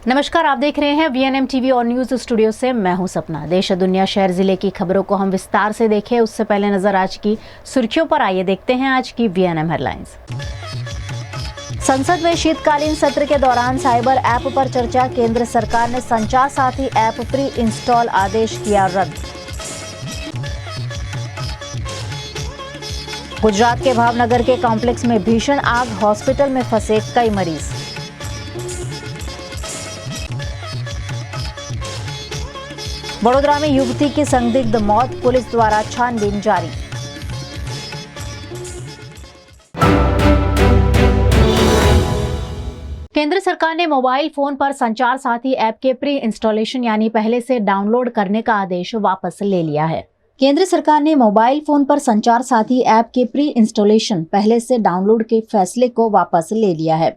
नमस्कार, आप देख रहे हैं वीएनएम टीवी और न्यूज स्टूडियो से मैं हूं सपना। देश दुनिया शहर जिले की खबरों को हम विस्तार से देखें उससे पहले नजर आज की सुर्खियों पर आइए देखते हैं आज की वीएनएम हेडलाइंस। संसद में शीतकालीन सत्र के दौरान साइबर ऐप पर चर्चा। केंद्र सरकार ने संचार साथी ऐप प्री इंस्टॉल आदेश किया रद्द। गुजरात के भावनगर के कॉम्प्लेक्स में भीषण आग, हॉस्पिटल में फंसे कई मरीज। वडोदरा में युवती की संदिग्ध मौत, पुलिस द्वारा छानबीन जारी। केंद्र सरकार ने मोबाइल फोन पर संचार साथी ऐप के प्री इंस्टॉलेशन यानी पहले से डाउनलोड करने का आदेश वापस ले लिया है। केंद्र सरकार ने मोबाइल फोन पर संचार साथी ऐप के प्री इंस्टॉलेशन पहले से डाउनलोड के फैसले को वापस ले लिया है।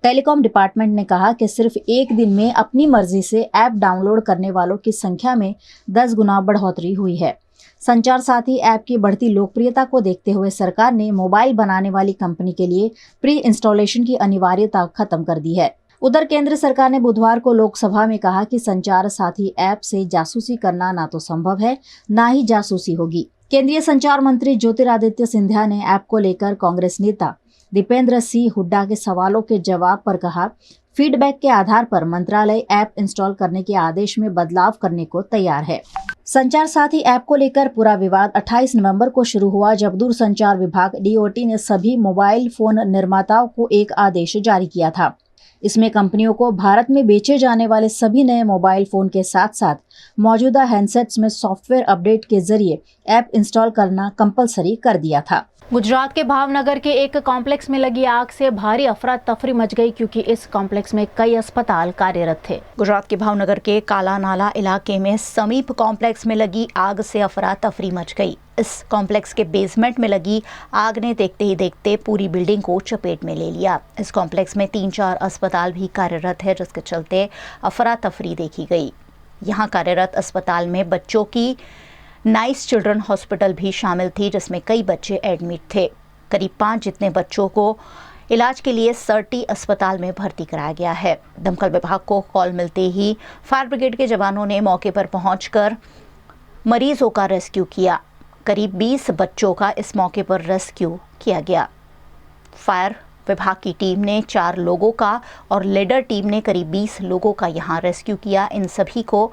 टेलीकॉम डिपार्टमेंट ने कहा कि सिर्फ एक दिन में अपनी मर्जी से ऐप डाउनलोड करने वालों की संख्या में 10 गुना बढ़ोतरी हुई है। संचार साथी ऐप की बढ़ती लोकप्रियता को देखते हुए सरकार ने मोबाइल बनाने वाली कंपनी के लिए प्री इंस्टॉलेशन की अनिवार्यता खत्म कर दी है। उधर केंद्र सरकार ने बुधवार को लोकसभा में कहा कि संचार साथी ऐप से जासूसी करना ना तो संभव है, ना ही जासूसी होगी। केंद्रीय संचार मंत्री ज्योतिरादित्य सिंधिया ने ऐप को लेकर कांग्रेस नेता दीपेंद्र सिंह हुड्डा के सवालों के जवाब पर कहा, फीडबैक के आधार पर मंत्रालय ऐप इंस्टॉल करने के आदेश में बदलाव करने को तैयार है। संचार साथी ऐप को लेकर पूरा विवाद 28 नवंबर को शुरू हुआ, जब दूरसंचार विभाग डीओटी ने सभी मोबाइल फोन निर्माताओं को एक आदेश जारी किया था। इसमें कंपनियों को भारत में बेचे जाने वाले सभी नए मोबाइल फोन के साथ साथ मौजूदा हैंडसेट्स में सॉफ्टवेयर अपडेट के जरिए ऐप इंस्टॉल करना कंपलसरी कर दिया था। गुजरात के भावनगर के एक कॉम्प्लेक्स में लगी आग से भारी अफरा तफरी मच गई, क्योंकि इस कॉम्प्लेक्स में कई अस्पताल कार्यरत थे। गुजरात के भावनगर के काला नाला इलाके में समीप कॉम्प्लेक्स में लगी आग से अफरा तफरी मच गई। इस कॉम्प्लेक्स के बेसमेंट में लगी आग ने देखते ही देखते पूरी बिल्डिंग को चपेट में ले लिया। इस कॉम्प्लेक्स में 3-4 अस्पताल भी कार्यरत है, जिसके चलते अफरा तफरी देखी गई। यहाँ कार्यरत अस्पताल में बच्चों की नाइस चिल्ड्रन हॉस्पिटल भी शामिल थी, जिसमें कई बच्चे एडमिट थे। करीब 5 जितने बच्चों को इलाज के लिए सर्टी अस्पताल में भर्ती कराया गया है। दमकल विभाग को कॉल मिलते ही फायर ब्रिगेड के जवानों ने मौके पर पहुंचकर मरीजों का रेस्क्यू किया। करीब 20 बच्चों का इस मौके पर रेस्क्यू किया गया। फायर विभाग की टीम ने 4 लोगों का और लेडर टीम ने करीब 20 लोगों का यहाँ रेस्क्यू किया। इन सभी को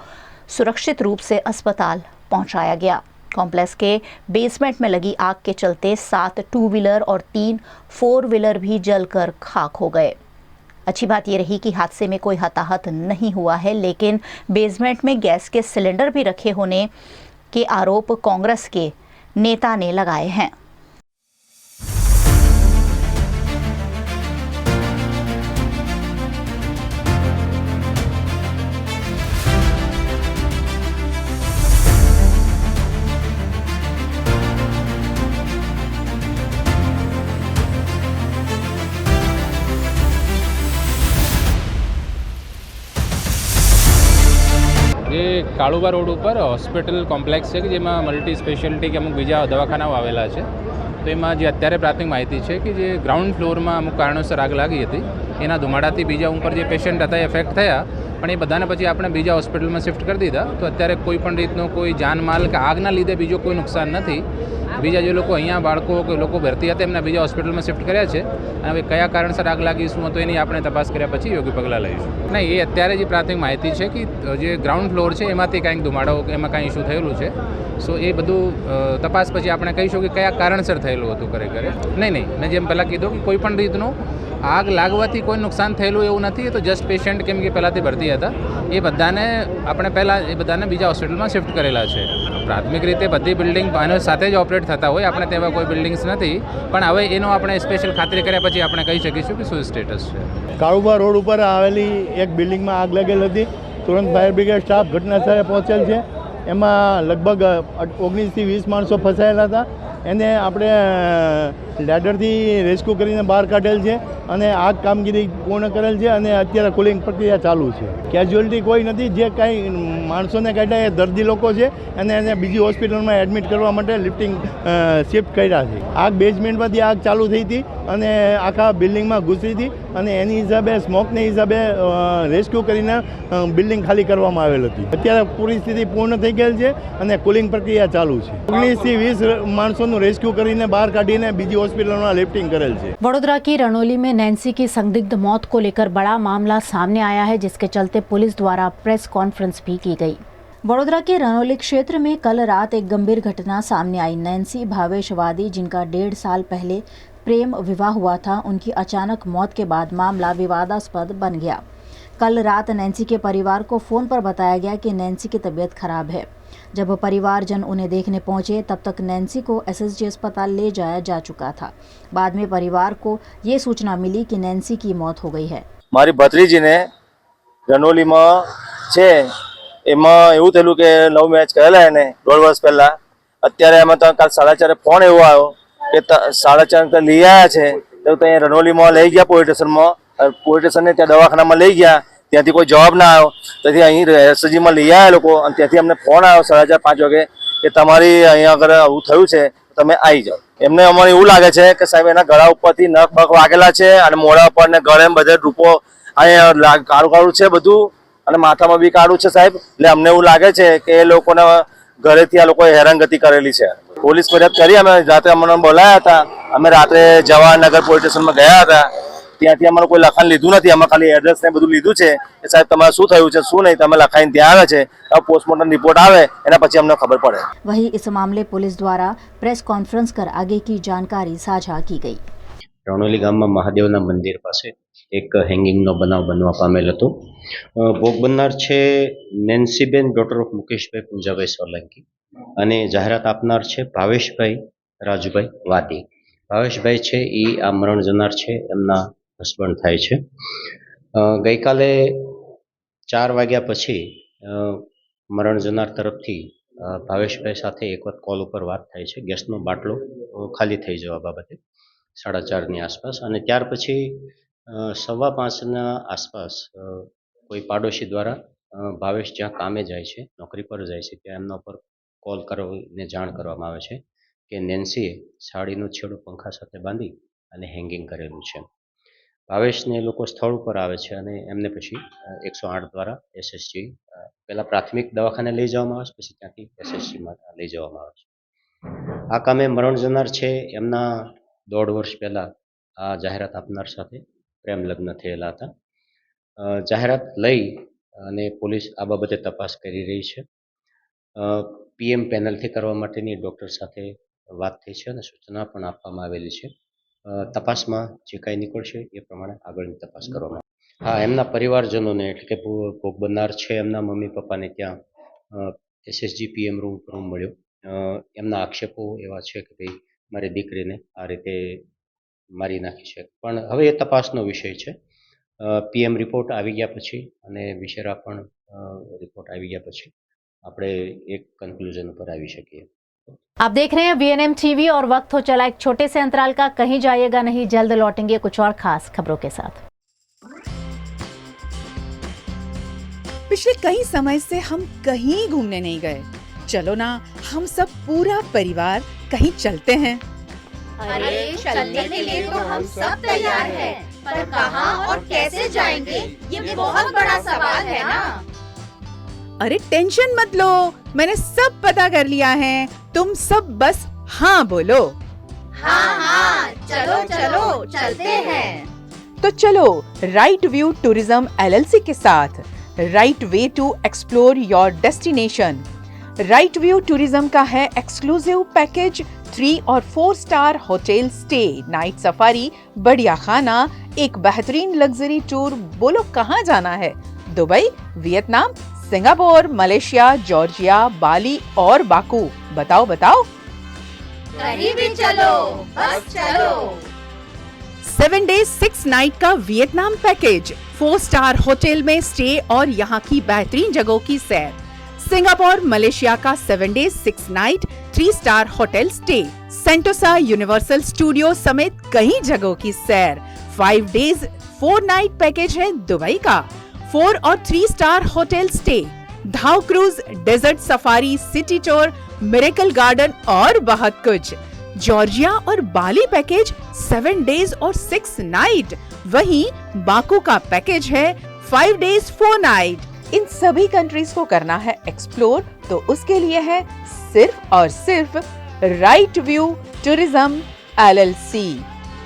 सुरक्षित रूप से अस्पताल पहुंचाया गया। कॉम्प्लेक्स के बेसमेंट में लगी आग के चलते 7 2 व्हीलर और 3 4 व्हीलर भी जलकर खाक हो गए। अच्छी बात यह रही कि हादसे में कोई हताहत नहीं हुआ है, लेकिन बेसमेंट में गैस के सिलेंडर भी रखे होने के आरोप कांग्रेस के नेता ने लगाए हैं। જે કાળુબા રોડ ઉપર હોસ્પિટલ કોમ્પ્લેક્સ છે કે જેમાં મલ્ટી સ્પેશિયાલિટી કે અમુક બીજા દવાખાનાઓ આવેલા છે, તો એમાં જે અત્યારે પ્રાથમિક માહિતી છે કે જે ગ્રાઉન્ડ ફ્લોરમાં અમુક કારણોસર આગ લાગી હતી, એના ધુમાડાથી બીજા ઉપર જે પેશન્ટ હતા એ એફેક્ટ થયા, પણ એ બધાને પછી આપણે બીજા હોસ્પિટલમાં શિફ્ટ કરી દીધા। તો અત્યારે કોઈ પણ રીતનો કોઈ જાનમાલ કે આગના લીધે બીજો કોઈ નુકસાન નથી। બીજા જે લોકો અહીંયા બાળકો કે લોકો ભરતી હતા એમના બીજા હોસ્પિટલમાં શિફ્ટ કર્યા છે, અને હવે કયા કારણસર આગ લાગી શું હતો એની આપણે તપાસ કર્યા પછી યોગ્ય પગલાં લઈશું। નહીં, એ અત્યારે જે પ્રાથમિક માહિતી છે કે જે ગ્રાઉન્ડ ફ્લોર છે એમાંથી કાંઈક ધુમાડો એમાં કાંઈ ઇસ્યુ થયેલું છે, સો એ બધું તપાસ પછી આપણે કહીશું કે કયા કારણસર થયેલું હતું ખરેખર। નહીં, મેં જેમ પહેલાં કીધું કે કોઈ પણ રીતનું આગ લાગવાથી કોઈ નુકસાન થયેલું એવું નથી। એ તો જસ્ટ પેશન્ટ કેમ કે પહેલાંથી ભરતી હતા એ બધાને આપણે પહેલાં એ બધાને બીજા હોસ્પિટલમાં શિફ્ટ કરેલા છે। પ્રાથમિક રીતે બધી બિલ્ડિંગ આનો સાથે જ ઓપરેટ થતા હોય, આપણે તેવા કોઈ બિલ્ડિંગ્સ નથી, પણ હવે એનો આપણે સ્પેશિયલ ખાતરી કર્યા પછી આપણે કહી શકીશું કે શું સ્ટેટસ છે। કાળુબા રોડ ઉપર આવેલી એક બિલ્ડિંગમાં આગ લાગેલ હતી। તુરંત ફાયર બ્રિગેડ સ્ટાફ ઘટના સ્થળે પહોંચેલ છે। એમાં લગભગ 19 થી 20 માણસો ફસાયેલા હતા। એને આપણે લેડરથી રેસ્ક્યુ કરીને બહાર કાઢેલ છે અને આ કામગીરી પૂર્ણ કરેલ છે અને અત્યારે કુલિંગ પ્રક્રિયા ચાલુ છે. કેઝ્યુઅલિટી કોઈ નથી. જે કાંઈ માણસોને કાઢ્યા એ દર્દી લોકો છે અને એને બીજી હોસ્પિટલમાં એડમિટ કરવા માટે લિફ્ટિંગ શિફ્ટ કર્યા છે. આગ બેઝમેન્ટમાંથી આગ ચાલુ થઈ હતી અને આખા બિલ્ડિંગમાં ઘૂસી હતી અને એની હિસાબે સ્મોકને હિસાબે રેસ્ક્યુ કરીને બિલ્ડિંગ ખાલી કરવામાં આવેલ હતી. અત્યારે પૂરી સ્થિતિ પૂર્ણ થઈ ગયેલ છે અને કુલિંગ પ્રક્રિયા ચાલુ છે. 19 થી 20 માણસોનું રેસ્ક્યू કરીને બહાર કાઢીને બીજી હોस्पिटल लिफ्टिंग करेल છે. वडोदरा की रणोली में नैन्सी की संदिग्ध मौत को लेकर बड़ा मामला सामने आया है, जिसके चलते पुलिस द्वारा प्रेस कॉन्फ्रेंस भी की गई. वडोदरा के रणोली क्षेत्र में कल रात एक गंभीर घटना सामने आई. नैन्सी भावेशवादी, जिनका 1.5 साल पहले प्रेम विवाह हुआ था, उनकी अचानक मौत के बाद मामला विवादास्पद बन गया. कल रात नैन्सी के परिवार को फ़ोन पर बताया गया कि नैन्सी की तबीयत खराब है. जब परिवारजन उन्हें देखने पहुंचे तब तक नैन्सी को एसएसजी अस्पताल ले जाया जा चुका था. बाद में परिवार को ये सूचना मिली कि नैन्सी की मौत हो गई है. મારી ભત્રીજીને રનોલીમાં છે એમાં એવું થયેલું કે લવ મેરેજ કરેલા એને 1.5 વર્ષ પહેલા. અત્યારે એમાં તો કાલ 4:30 ફોન એવો આવ્યો કે 4:30 લઈ આવ્યા છે તો ત્યાં રનોલીમાં લઈ ગયા પોલીસ સ્ટેશનમાં. પોલીસ સ્ટેશનને ત્યાં દવાખાનામાં લઈ ગયા, ત્યાંથી કોઈ જવાબ ના આવ્યો. તેથી અહીં એસએસજીમાં લઈ આવ્યા લોકો અને ત્યાંથી અમને ફોન આવ્યો 4:30 5 વાગે કે તમારી અહીંયા આગળ આવું થયું છે, તમે આવી જાઓ. એમને અમને એવું લાગે છે કે સાહેબ એના ગળા ઉપરથી નખ બખ વાગેલા છે અને મોઢા ઉપર ને ગળે બધે રૂપો અહીંયા કાળું કાળું છે બધું અને માથામાં બી કાળું છે સાહેબ. એટલે અમને એવું લાગે છે કે એ લોકોને ઘરેથી આ લોકોએ હેરાનગતિ કરેલી છે. પોલીસ ફરિયાદ કરી, અમે રાત્રે અમને બોલાયા હતા. અમે રાત્રે જવાહરનગર પોલીસ સ્ટેશનમાં ગયા હતા. ત્યાંથી અમારું કોઈ લખાણ લીધું નથી. અમે ખાલી એડ્રેસ ને બધું લીધું છે કે સાહેબ તમારે શું થયું છે શું નહીં, તમે લખાઈને ત્યાં આવે છે. पोस्टमार्टम रिपोर्ट आवे एना પછી અમને ખબર પડે. वहीं इस मामले पुलिस द्वारा प्रेस कॉन्फ्रेंस कर आगे की जानकारी साझा की गई. રણોલી ગામમાં મહાદેવના મંદિર પાસે એક હેંગિંગનો બનાવ બનવા પામેલ હતો. ભોગ બનનાર છે નેન્સીબેન, ડોટર ઓફ મુકેશભાઈ પૂંજાભાઈ સોલંકી, અને જાહેરાત આપનાર છે ભાવેશભાઈ રાજુભાઈ વાદી. ભાવેશભાઈ છે એ આ મરણ જનાર છે એમના હસબન્ડ થાય છે. ગઈકાલે 4 વાગ્યા પછી મરણ જનાર તરફથી ભાવેશભાઈ સાથે એક વખત કોલ ઉપર વાત થાય છે ગેસનો બાટલો ખાલી થઈ જવા બાબતે 4:30ની આસપાસ. અને ત્યાર પછી 5:15ના આસપાસ કોઈ પાડોશી દ્વારા ભાવેશ જ્યાં કામે જાય છે, નોકરી પર જાય છે, ત્યાં એમના ઉપર કોલ કરીને જાણ કરવામાં આવે છે કે નેન્સીએ સાડીનો છેડો પંખા સાથે બાંધી અને હેંગિંગ કરેલું છે. ભાવેશને લોકો સ્થળ ઉપર આવે છે અને એમને પછી 108 દ્વારા એસએસજી પહેલાં પ્રાથમિક દવાખાને લઈ જવામાં આવે છે, પછી ત્યાંથી એસએસજીમાં લઈ જવામાં આવે છે. આ કામે મરણ જનાર છે એમના 1.5 વર્ષ પહેલાં આ જાહેરાત આપનાર સાથે પ્રેમ લગ્ન થયેલા હતા. જાહેરાત લઈ અને પોલીસ આ બાબતે તપાસ કરી રહી છે. પીએમ પેનલથી કરવા માટેની ડૉક્ટર સાથે વાત થઈ છે અને સૂચના પણ આપવામાં આવેલી છે. તપાસમાં જે કાંઈ નીકળશે એ પ્રમાણે આગળની તપાસ કરવામાં આવે. હા, એમના પરિવારજનોને એટલે કે ભોગ બનનાર છે એમના મમ્મી પપ્પાને ત્યાં એસએસજી પીએમ રૂમ મળ્યો. એમના આક્ષેપો એવા છે કે ભાઈ મારી દીકરીને આ રીતે મારી નાખી છે, પણ હવે એ તપાસનો વિષય છે. પીએમ રિપોર્ટ આવી ગયા પછી અને વિશેરા પણ રિપોર્ટ આવી ગયા પછી આપણે એક કન્ક્લુઝન પર આવી શકીએ. आप देख रहे हैं वीएनएम टीवी और वक्त हो चला एक छोटे से अंतराल का. कहीं जाइएगा नहीं, जल्द लौटेंगे कुछ और खास खबरों के साथ. पिछले कई समय से हम कहीं घूमने नहीं गए. चलो ना, हम सब पूरा परिवार कहीं चलते हैं. अरे चलने के लिए तो हम सब तैयार हैं, पर कहाँ और कैसे जाएंगे ये बहुत बड़ा सवाल है ना. अरे टेंशन मत लो, मैंने सब पता कर लिया है. तुम सब बस हाँ बोलो. हाँ हाँ, चलो चलो चलते हैं. तो चलो राइट व्यू टूरिज्म एलएलसी के साथ. Right way to explore your destination. Right view Tourism का है एक्सक्लूसिव पैकेज 3 और 4 star hotel stay, night safari, बढ़िया खाना, एक बेहतरीन लग्जरी टूर. बोलो कहाँ जाना है? Dubai, Vietnam, Singapore, Malaysia, Georgia, Bali और बाकू. बताओ बताओ. कहीं भी चलो, बस चलो. 7 days 6 night का वियतनाम पैकेज, 4 स्टार होटल में स्टे और यहाँ की बेहतरीन जगहों की सैर. सिंगापुर, मलेशिया का 7 days 6 night 3 star hotel stay, Sentosa Universal Studio समेत कई जगहों की सैर। 5 डेज 4 नाइट पैकेज है दुबई का। 4 और 3 star hotel stay, dhow cruise, desert safari, city tour, miracle garden और बहुत कुछ। जॉर्जिया और बाली पैकेज 7 डेज और 6 नाइट। वहीं बाकू का पैकेज है 5 डेज 4 नाइट। इन सभी कंट्रीज को करना है एक्सप्लोर, तो उसके लिए है सिर्फ और सिर्फ राइट व्यू टूरिज्म LLC।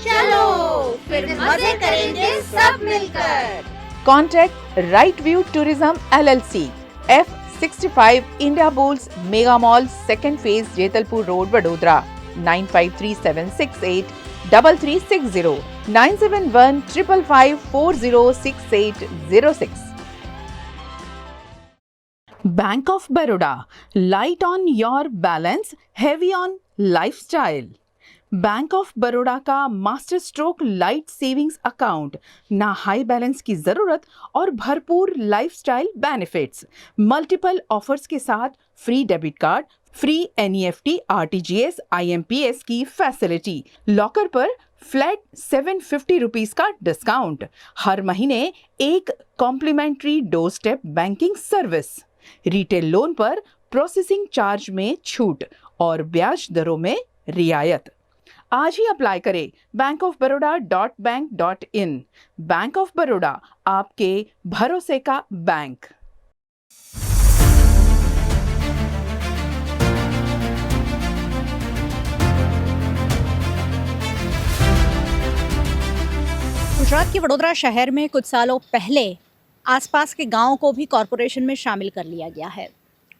चलो फिर मजे करेंगे सब मिलकर। Contact right view tourism LLC, F65 Indiabulls mega mall, 2nd phase, Jetalpur road, Vadodara. 9537683360, 971555406806। Bank of Baroda, light on your balance, heavy on lifestyle. Bank of Baroda का master stroke light savings account, ना high balance की जरूरत और भरपूर lifestyle benefits. Multiple offers के साथ free debit card, free NEFT, RTGS, IMPS की facility, locker पर फ्लैट 750 रुपीज का डिस्काउंट, हर महीने एक complimentary doorstep banking service, retail loan पर प्रोसेसिंग चार्ज में छूट और ब्याज दरों में रियायत। आज ही अप्लाई करें bankofbaroda.bank.in। बैंक ऑफ बड़ौदा, आपके भरोसे का बैंक। गुजरात के वडोदरा शहर में कुछ सालों पहले आसपास के गांवों को भी कॉरपोरेशन में शामिल कर लिया गया है।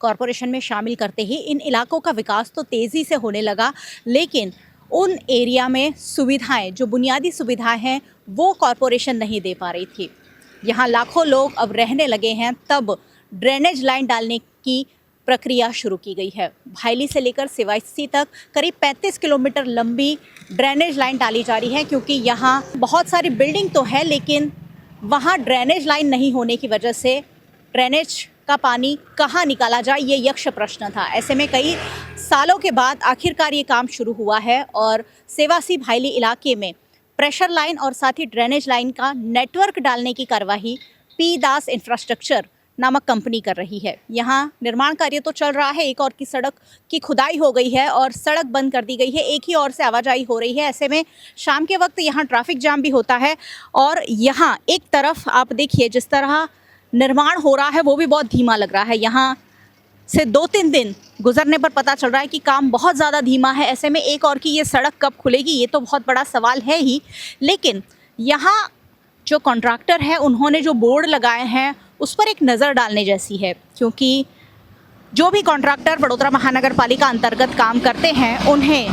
कॉरपोरेशन में शामिल करते ही इन इलाकों का विकास तो तेज़ी से होने लगा, लेकिन उन एरिया में सुविधाएं, जो बुनियादी सुविधाएं हैं, वो कॉरपोरेशन नहीं दे पा रही थी। यहाँ लाखों लोग अब रहने लगे हैं, तब ड्रेनेज लाइन डालने की प्रक्रिया शुरू की गई है। भायली से लेकर सिवासी तक करीब 35 किलोमीटर लंबी ड्रेनेज लाइन डाली जा रही है, क्योंकि यहाँ बहुत सारी बिल्डिंग तो है, लेकिन वहाँ ड्रेनेज लाइन नहीं होने की वजह से ड्रेनेज का पानी कहाँ निकाला जाए, ये यक्ष प्रश्न था। ऐसे में कई सालों के बाद आखिरकार ये काम शुरू हुआ है और सेवासी भायली इलाके में प्रेशर लाइन और साथ ही ड्रेनेज लाइन का नेटवर्क डालने की कार्यवाही पी दास इंफ्रास्ट्रक्चर नामक कंपनी कर रही है। यहाँ निर्माण कार्य तो चल रहा है, एक और की सड़क की खुदाई हो गई है और सड़क बंद कर दी गई है, एक ही ओर से आवाजाही हो रही है। ऐसे में शाम के वक्त यहाँ ट्रैफिक जाम भी होता है और यहाँ एक तरफ आप देखिए जिस तरह निर्माण हो रहा है वो भी बहुत धीमा लग रहा है। यहाँ से 2-3 दिन गुजरने पर पता चल रहा है कि काम बहुत ज़्यादा धीमा है। ऐसे में एक और की ये सड़क कब खुलेगी, ये तो बहुत बड़ा सवाल है ही। लेकिन यहाँ जो कॉन्ट्रैक्टर है उन्होंने जो बोर्ड लगाए हैं उस पर एक नज़र डालने जैसी है, क्योंकि जो भी कॉन्ट्रैक्टर वडोदरा महानगर पालिका अंतर्गत काम करते हैं उन्हें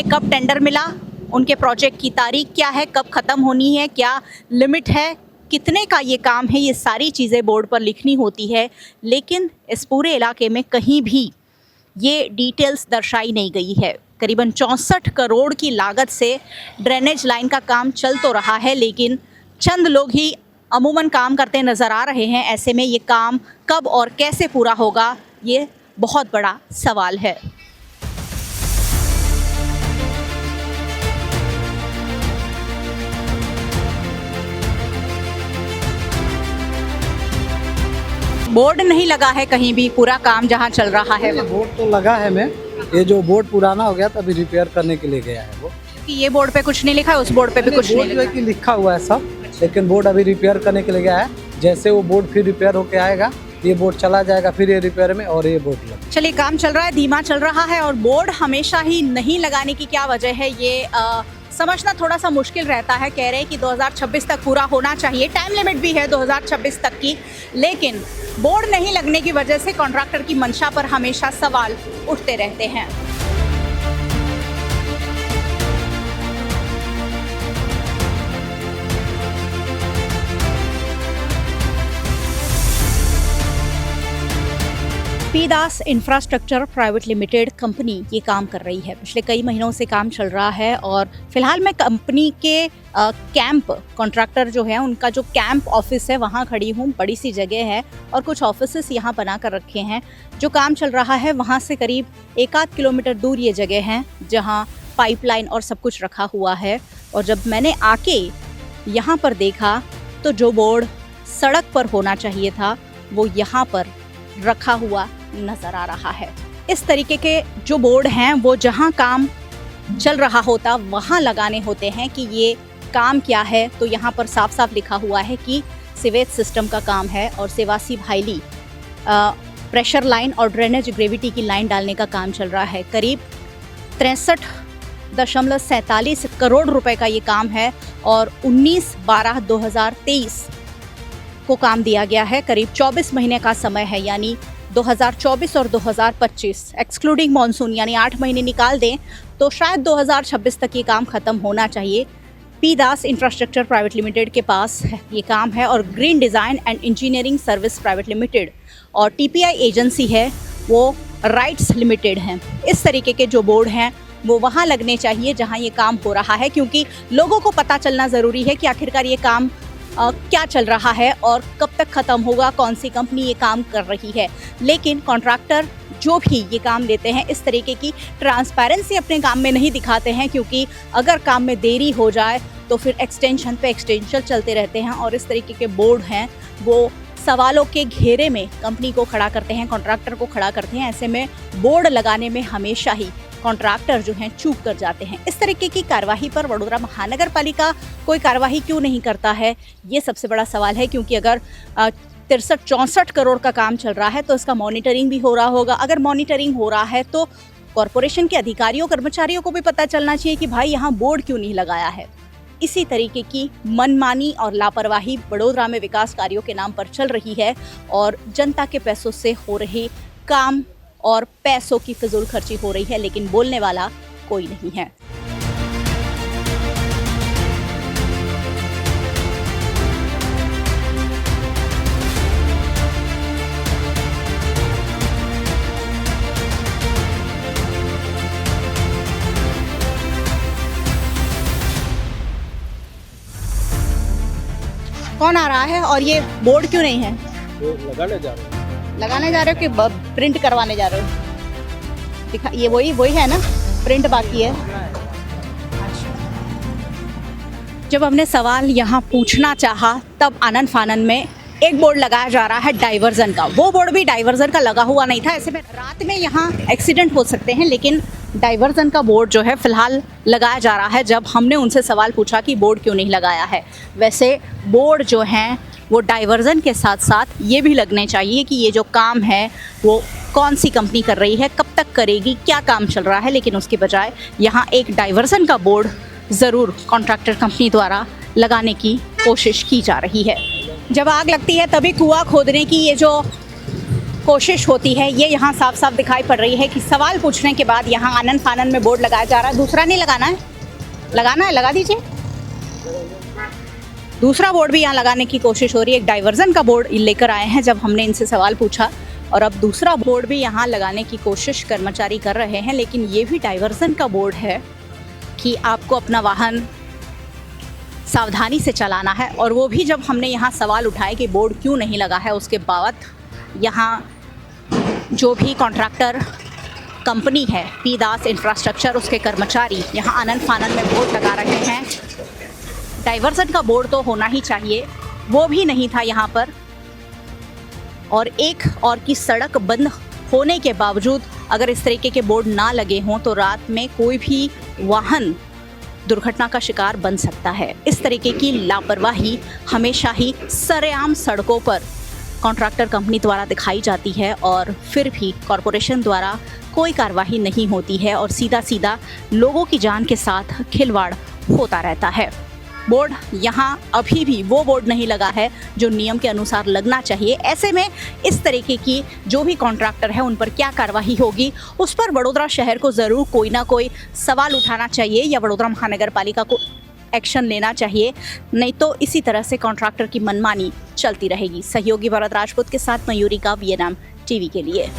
कब टेंडर मिला, उनके प्रोजेक्ट की तारीख क्या है, कब ख़त्म होनी है, क्या लिमिट है, कितने का ये काम है, ये सारी चीज़ें बोर्ड पर लिखनी होती है। लेकिन इस पूरे इलाके में कहीं भी ये डिटेल्स दर्शाई नहीं गई है। करीबन 64 करोड़ की लागत से ड्रेनेज लाइन का काम चल तो रहा है, लेकिन चंद लोग ही अमूमन काम करते नज़र आ रहे हैं। ऐसे में ये काम कब और कैसे पूरा होगा, ये बहुत बड़ा सवाल है। बोर्ड नहीं लगा है कहीं भी, पूरा काम जहाँ चल रहा है। बोर्ड तो लगा है, मैं ये जो बोर्ड पुराना हो गया था अभी रिपेयर करने के लिए गया है वो, कि ये बोर्ड पे कुछ नहीं लिखा है, उस बोर्ड पे भी कुछ नहीं लिखा है। लिखा हुआ है सब, लेकिन बोर्ड अभी रिपेयर करने के लिए गया है। जैसे वो बोर्ड फिर रिपेयर होके आएगा, ये बोर्ड चला जाएगा फिर ये रिपेयर में और ये बोर्ड लगा। चलिए, काम चल रहा है, धीमा चल रहा है और बोर्ड हमेशा ही नहीं लगाने की क्या वजह है ये समझना थोड़ा सा मुश्किल रहता है। कह रहे हैं कि 2026 तक पूरा होना चाहिए, टाइम लिमिट भी है 2026 तक की, लेकिन बोर्ड नहीं लगने की वजह से कॉन्ट्रैक्टर की मंशा पर हमेशा सवाल उठते रहते हैं। P Pidas infrastructure private limited company ये काम कर रही है। पिछले कई महीनों से काम चल रहा है और फिलहाल मैं कंपनी के कैंप कॉन्ट्रैक्टर जो है उनका जो कैंप ऑफिस है वहाँ खड़ी हूँ। बड़ी सी जगह है और कुछ ऑफिसेस यहाँ बना कर रखे हैं। जो काम चल रहा है वहाँ से करीब 1-8 किलोमीटर दूर ये जगह है जहाँ पाइपलाइन और सब कुछ रखा हुआ है। और जब मैंने आके यहाँ पर देखा तो जो बोर्ड सड़क पर होना चाहिए था वो यहाँ पर रखा हुआ नजर आ रहा है। इस तरीके के जो बोर्ड हैं वो जहाँ काम चल रहा होता वहाँ लगाने होते हैं कि ये काम क्या है। तो यहाँ पर साफ साफ लिखा हुआ है कि सीवेज सिस्टम का काम है और सेवासी भाईली प्रेशर लाइन और ड्रेनेज ग्रेविटी की लाइन डालने का काम चल रहा है। करीब 63.47 करोड़ रुपए का ये काम है और 19/12/2023 को काम दिया गया है। करीब 24 महीने का समय है, यानी 2024 और 2025 एक्सक्लूडिंग मॉनसून, यानी 8 महीने निकाल दें तो शायद 2026 तक ये काम ख़त्म होना चाहिए। पीदास इंफ्रास्ट्रक्चर प्राइवेट लिमिटेड के पास ये काम है और green design and engineering service private limited और टीपीआई एजेंसी है वो राइट्स लिमिटेड हैं। इस तरीके के जो बोर्ड हैं वो वहाँ लगने चाहिए जहाँ ये काम हो रहा है, क्योंकि लोगों को पता चलना ज़रूरी है कि आखिरकार ये काम क्या चल रहा है और कब तक ख़त्म होगा, कौन सी कंपनी ये काम कर रही है। लेकिन कॉन्ट्रैक्टर जो भी ये काम लेते हैं इस तरीके की ट्रांसपेरेंसी अपने काम में नहीं दिखाते हैं, क्योंकि अगर काम में देरी हो जाए तो फिर एक्सटेंशन पे एक्सटेंशन चलते रहते हैं और इस तरीके के बोर्ड हैं वो सवालों के घेरे में कंपनी को खड़ा करते हैं, कॉन्ट्रैक्टर को खड़ा करते हैं। ऐसे में बोर्ड लगाने में हमेशा ही कॉन्ट्रैक्टर जो हैं चूक कर जाते हैं। इस तरीके की कार्यवाही पर वडोदरा महानगर पालिका कोई कार्यवाही क्यों नहीं करता है, ये सबसे बड़ा सवाल है। क्योंकि अगर 63-64 करोड़ का काम चल रहा है तो इसका मॉनिटरिंग भी हो रहा होगा। अगर मॉनिटरिंग हो रहा है तो कॉरपोरेशन के अधिकारियों कर्मचारियों को भी पता चलना चाहिए कि भाई यहाँ बोर्ड क्यों नहीं लगाया है। इसी तरीके की मनमानी और लापरवाही वडोदरा में विकास कार्यों के नाम पर चल रही है और जनता के पैसों से हो रहे काम और पैसों की फिजूल खर्ची हो रही है, लेकिन बोलने वाला कोई नहीं है। कौन आ रहा है और ये बोर्ड क्यों नहीं है? लगाने जा रहे हो कि प्रिंट करवाने जा रहे हो? दिखा, ये वही है ना, प्रिंट बाकी है। जब हमने सवाल यहाँ पूछना चाहा तब आनन फानन में एक बोर्ड लगाया जा रहा है डाइवर्जन का। वो बोर्ड भी डाइवर्जन का लगा हुआ नहीं था। ऐसे में रात में यहाँ एक्सीडेंट हो सकते हैं, लेकिन डाइवर्जन का बोर्ड जो है फिलहाल लगाया जा रहा है। जब हमने उनसे सवाल पूछा कि बोर्ड क्यों नहीं लगाया है, वैसे बोर्ड जो हैं वो डाइवर्जन के साथ साथ ये भी लगने चाहिए कि ये जो काम है वो कौन सी कंपनी कर रही है, कब तक करेगी, क्या काम चल रहा है। लेकिन उसके बजाय यहाँ एक डाइवर्जन का बोर्ड ज़रूर कॉन्ट्रैक्टर कंपनी द्वारा लगाने की कोशिश की जा रही है। जब आग लगती है तभी कुआं खोदने की ये जो कोशिश होती है ये यहाँ साफ साफ दिखाई पड़ रही है कि सवाल पूछने के बाद यहाँ आनन फानन में बोर्ड लगाया जा रहा है। दूसरा नहीं लगाना है, लगाना है लगा दीजिए। दूसरा बोर्ड भी यहाँ लगाने की कोशिश हो रही है। एक डाइवर्जन का बोर्ड लेकर आए हैं जब हमने इनसे सवाल पूछा, और अब दूसरा बोर्ड भी यहाँ लगाने की कोशिश कर्मचारी कर रहे हैं। लेकिन ये भी डाइवर्जन का बोर्ड है कि आपको अपना वाहन सावधानी से चलाना है। और वो भी जब हमने यहाँ सवाल उठाए कि बोर्ड क्यों नहीं लगा है, उसके बाद यहाँ जो भी कॉन्ट्रैक्टर कंपनी है पीदास इंफ्रास्ट्रक्चर, उसके कर्मचारी यहाँ आनन फानन में बोर्ड लगा रहे हैं। डाइवर्जन का बोर्ड तो होना ही चाहिए, वो भी नहीं था यहाँ पर। और एक और की सड़क बंद होने के बावजूद अगर इस तरीके के बोर्ड ना लगे हों तो रात में कोई भी वाहन दुर्घटना का शिकार बन सकता है। इस तरीके की लापरवाही हमेशा ही सरेआम सड़कों पर कॉन्ट्रैक्टर कंपनी द्वारा दिखाई जाती है और फिर भी कॉरपोरेशन द्वारा कोई कार्रवाई नहीं होती है और सीधा सीधा लोगों की जान के साथ खिलवाड़ होता रहता है। बोर्ड यहाँ अभी भी वो बोर्ड नहीं लगा है जो नियम के अनुसार लगना चाहिए। ऐसे में इस तरीके की जो भी कॉन्ट्रैक्टर है उन पर क्या कार्रवाई होगी, उस पर वडोदरा शहर को ज़रूर कोई ना कोई सवाल उठाना चाहिए या वडोदरा महानगर पालिका को एक्शन लेना चाहिए। नहीं तो इसी तरह से कॉन्ट्रैक्टर की मनमानी चलती रहेगी। सहयोगी भरत राजपूत के साथ मयूरी का वीएनएम टीवी के लिए।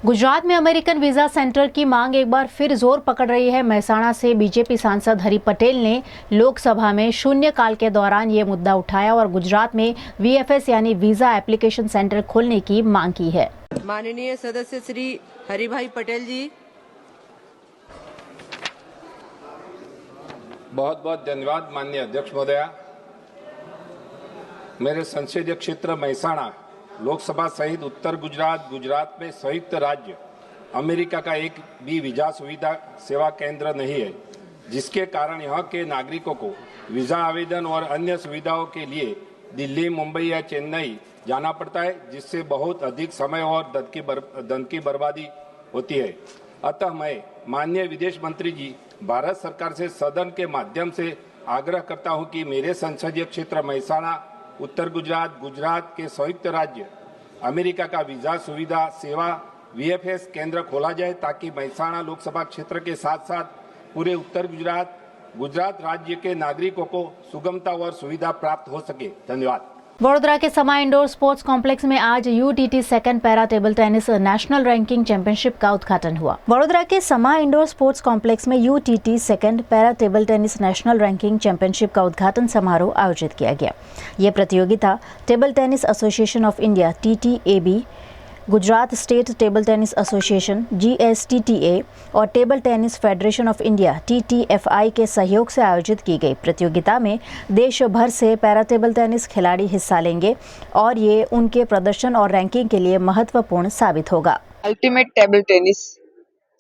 गुजरात में अमेरिकन वीजा सेंटर की मांग एक बार फिर जोर पकड़ रही है। मेहसाणा से बीजेपी सांसद हरि पटेल ने लोकसभा में शून्यकाल के दौरान ये मुद्दा उठाया और गुजरात में वीएफएस यानी वीजा एप्लीकेशन सेंटर खोलने की मांग की है। माननीय सदस्य श्री हरिभाई पटेल जी। बहुत बहुत धन्यवाद माननीय अध्यक्ष महोदया। मेरे संसदीय क्षेत्र मेहसाणा लोकसभा सहित उत्तर गुजरात में संयुक्त राज्य अमेरिका का एक भी वीजा सुविधा सेवा केंद्र नहीं है, जिसके कारण यहाँ के नागरिकों को वीजा आवेदन और अन्य सुविधाओं के लिए दिल्ली, मुंबई या चेन्नई जाना पड़ता है, जिससे बहुत अधिक समय और धन की बर्बादी होती है। अतः मैं माननीय विदेश मंत्री जी भारत सरकार से सदन के माध्यम से आग्रह करता हूं कि मेरे संसदीय क्षेत्र मेहसाणा उत्तर गुजरात के संयुक्त राज्य अमेरिका का वीजा सुविधा सेवा वीएफएस केंद्र खोला जाए, ताकि मेहसाणा लोकसभा क्षेत्र के साथ साथ पूरे उत्तर गुजरात राज्य के नागरिकों को सुगमता और सुविधा प्राप्त हो सके। धन्यवाद। वडोदरा के समा इंडोर स्पोर्ट्स कॉम्प्लेक्स में आज UTT second para table tennis national ranking championship का उद्घाटन हुआ। वडोदरा के समा इंडोर स्पोर्ट्स कॉम्प्लेक्स में UTT second para table tennis national ranking championship का उद्घाटन समारोह आयोजित किया गया। ये प्रतियोगिता table tennis association of India (TTAB), Gujarat state table tennis association (GSTTA) और table tennis federation of India (TTFI) के सहयोग से आयोजित की गई। प्रतियोगिता में देश भर से पैरा टेबल टेनिस खिलाड़ी हिस्सा लेंगे और ये उनके प्रदर्शन और रैंकिंग के लिए महत्वपूर्ण साबित होगा। Ultimate table tennis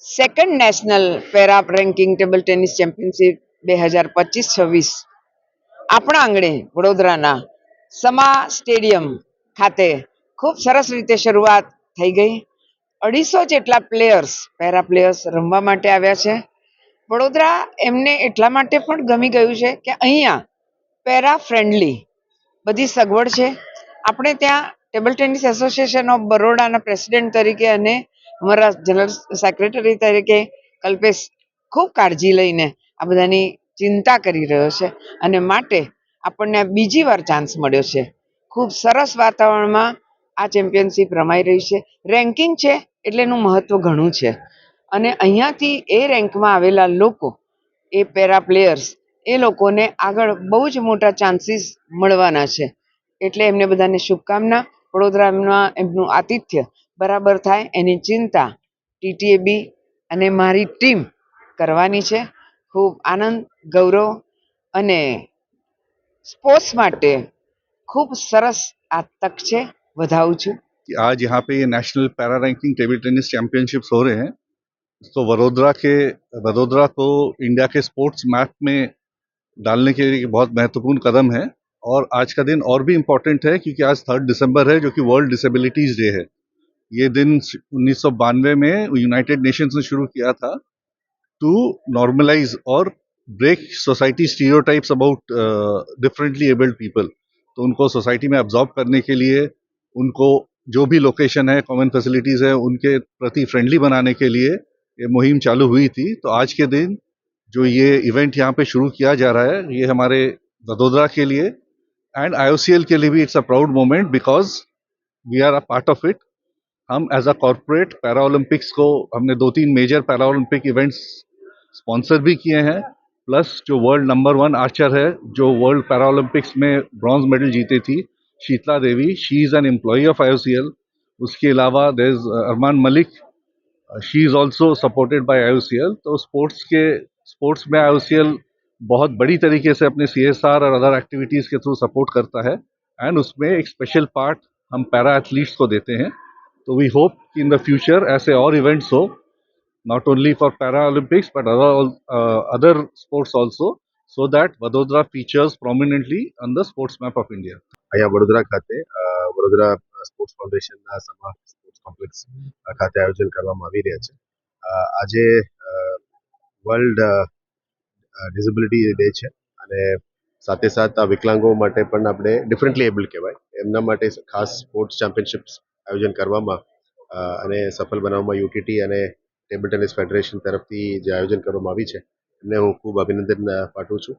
second national para ranking table tennis championship 2025-26 આપણા આંગણે વડોદરાના સમા સ્ટેડિયમ ખાતે ખૂબ સરસ રીતે શરૂઆત થઈ ગઈ। 250 જેટલા પ્લેયર્સ પેરા પ્લેયર્સ રમવા માટે આવ્યા છે। વડોદરા એમને એટલા માટે પણ ગમી ગયું છે કે અહીંયા પેરા ફ્રેન્ડલી બધી સગવડ છે। આપણે ત્યાં ટેબલ ટેનિસ એસોસિએશન ઓફ બરોડાના પ્રેસિડેન્ટ તરીકે અને અમારા જનરલ સેક્રેટરી તરીકે કલ્પેશ ખૂબ કાળજી લઈને આ બધાની ચિંતા કરી રહ્યો છે અને માટે આપણને બીજી વાર ચાન્સ મળ્યો છે। ખૂબ સરસ વાતાવરણમાં આ ચેમ્પિયનશિપ રમાઈ રહી છે। રેન્કિંગ છે એટલે એનું મહત્વ ઘણું છે અને અહીંયાથી એ રેન્કમાં આવેલા લોકો એ પેરા પ્લેયર્સ એ લોકોને આગળ બહુ જ મોટા ચાન્સીસ મળવાના છે। એટલે એમને બધાને શુભકામના। વડોદરામાં એમનું આતિથ્ય બરાબર થાય એની ચિંતા TTAB અને મારી ટીમ કરવાની છે। ખૂબ આનંદ, ગૌરવ અને સ્પોર્ટ્સ માટે ખૂબ સરસ આ તક છે। વધાવું છું। आज यहाँ पे national para ranking table tennis championships हो रहे हैं, तो वडोदरा को इंडिया के स्पोर्ट्स मैप में डालने के लिए बहुत महत्वपूर्ण कदम है। और आज का दिन और भी इम्पोर्टेंट है क्योंकि आज 3 दिसंबर है, जो कि वर्ल्ड डिसेबिलिटीज डे है। ये दिन 1992 में यूनाइटेड नेशंस ने शुरू किया था टू नॉर्मलाइज और break society stereotypes about differently abled people. तो उनको सोसाइटी में एब्जॉर्ब करने के लिए, उनको जो भी लोकेशन है, कॉमन फैसिलिटीज है, उनके प्रति फ्रेंडली बनाने के लिए ये मुहिम चालू हुई थी। तो आज के दिन जो ये इवेंट यहाँ पे शुरू किया जा रहा है, ये हमारे वडोदरा के लिए एंड IOCL के लिए भी it's a proud moment because we are a part of it. हम as a corporate Paralympics को हमने 2-3 major Paralympic events sponsor भी किए हैं, प्लस जो वर्ल्ड नंबर 1 आर्चर है, जो वर्ल्ड पैरा ओलंपिक्स में ब्रॉन्ज मेडल जीती थी, Sheetala Devi, she is an employee of IOCL। उसके अलावा there is Arman Malik, she is also supported by IOCL। तो स्पोर्ट्स में IOCL बहुत बड़ी तरीके से अपने CSR और अदर एक्टिविटीज के थ्रू सपोर्ट करता है एंड उसमें एक स्पेशल पार्ट हम पैरा एथलीट्स को देते हैं। तो वी होप कि इन द फ्यूचर ऐसे और इवेंट्स हो, not only for Para Olympics but other sports also, so that Vadodara features prominently on the sports map of India. અહીંયા વડોદરા ખાતે વડોદરા સ્પોર્ટ્સ ફાઉન્ડેશનના સમા સ્પોર્ટ્સ કોમ્પ્લેક્સ ખાતે આયોજન કરવામાં આવી રહ્યા છે। આજે વર્લ્ડ ડિસેબિલિટી ડે છે અને સાથે સાથ વિકલાંગો માટે પણ આપણે ડિફરન્ટલી એબલ કહેવાય એમના માટે ખાસ સ્પોર્ટ્સ ચેમ્પિયનશિપ્સ આયોજન કરવામાં અને સફળ બનાવવામાં યુટીટી અને ટેબલ ટેનિસ ફેડરેશન તરફથી જે આયોજન કરવામાં આવી છે એમને હું ખૂબ અભિનંદન પાઠવું છું।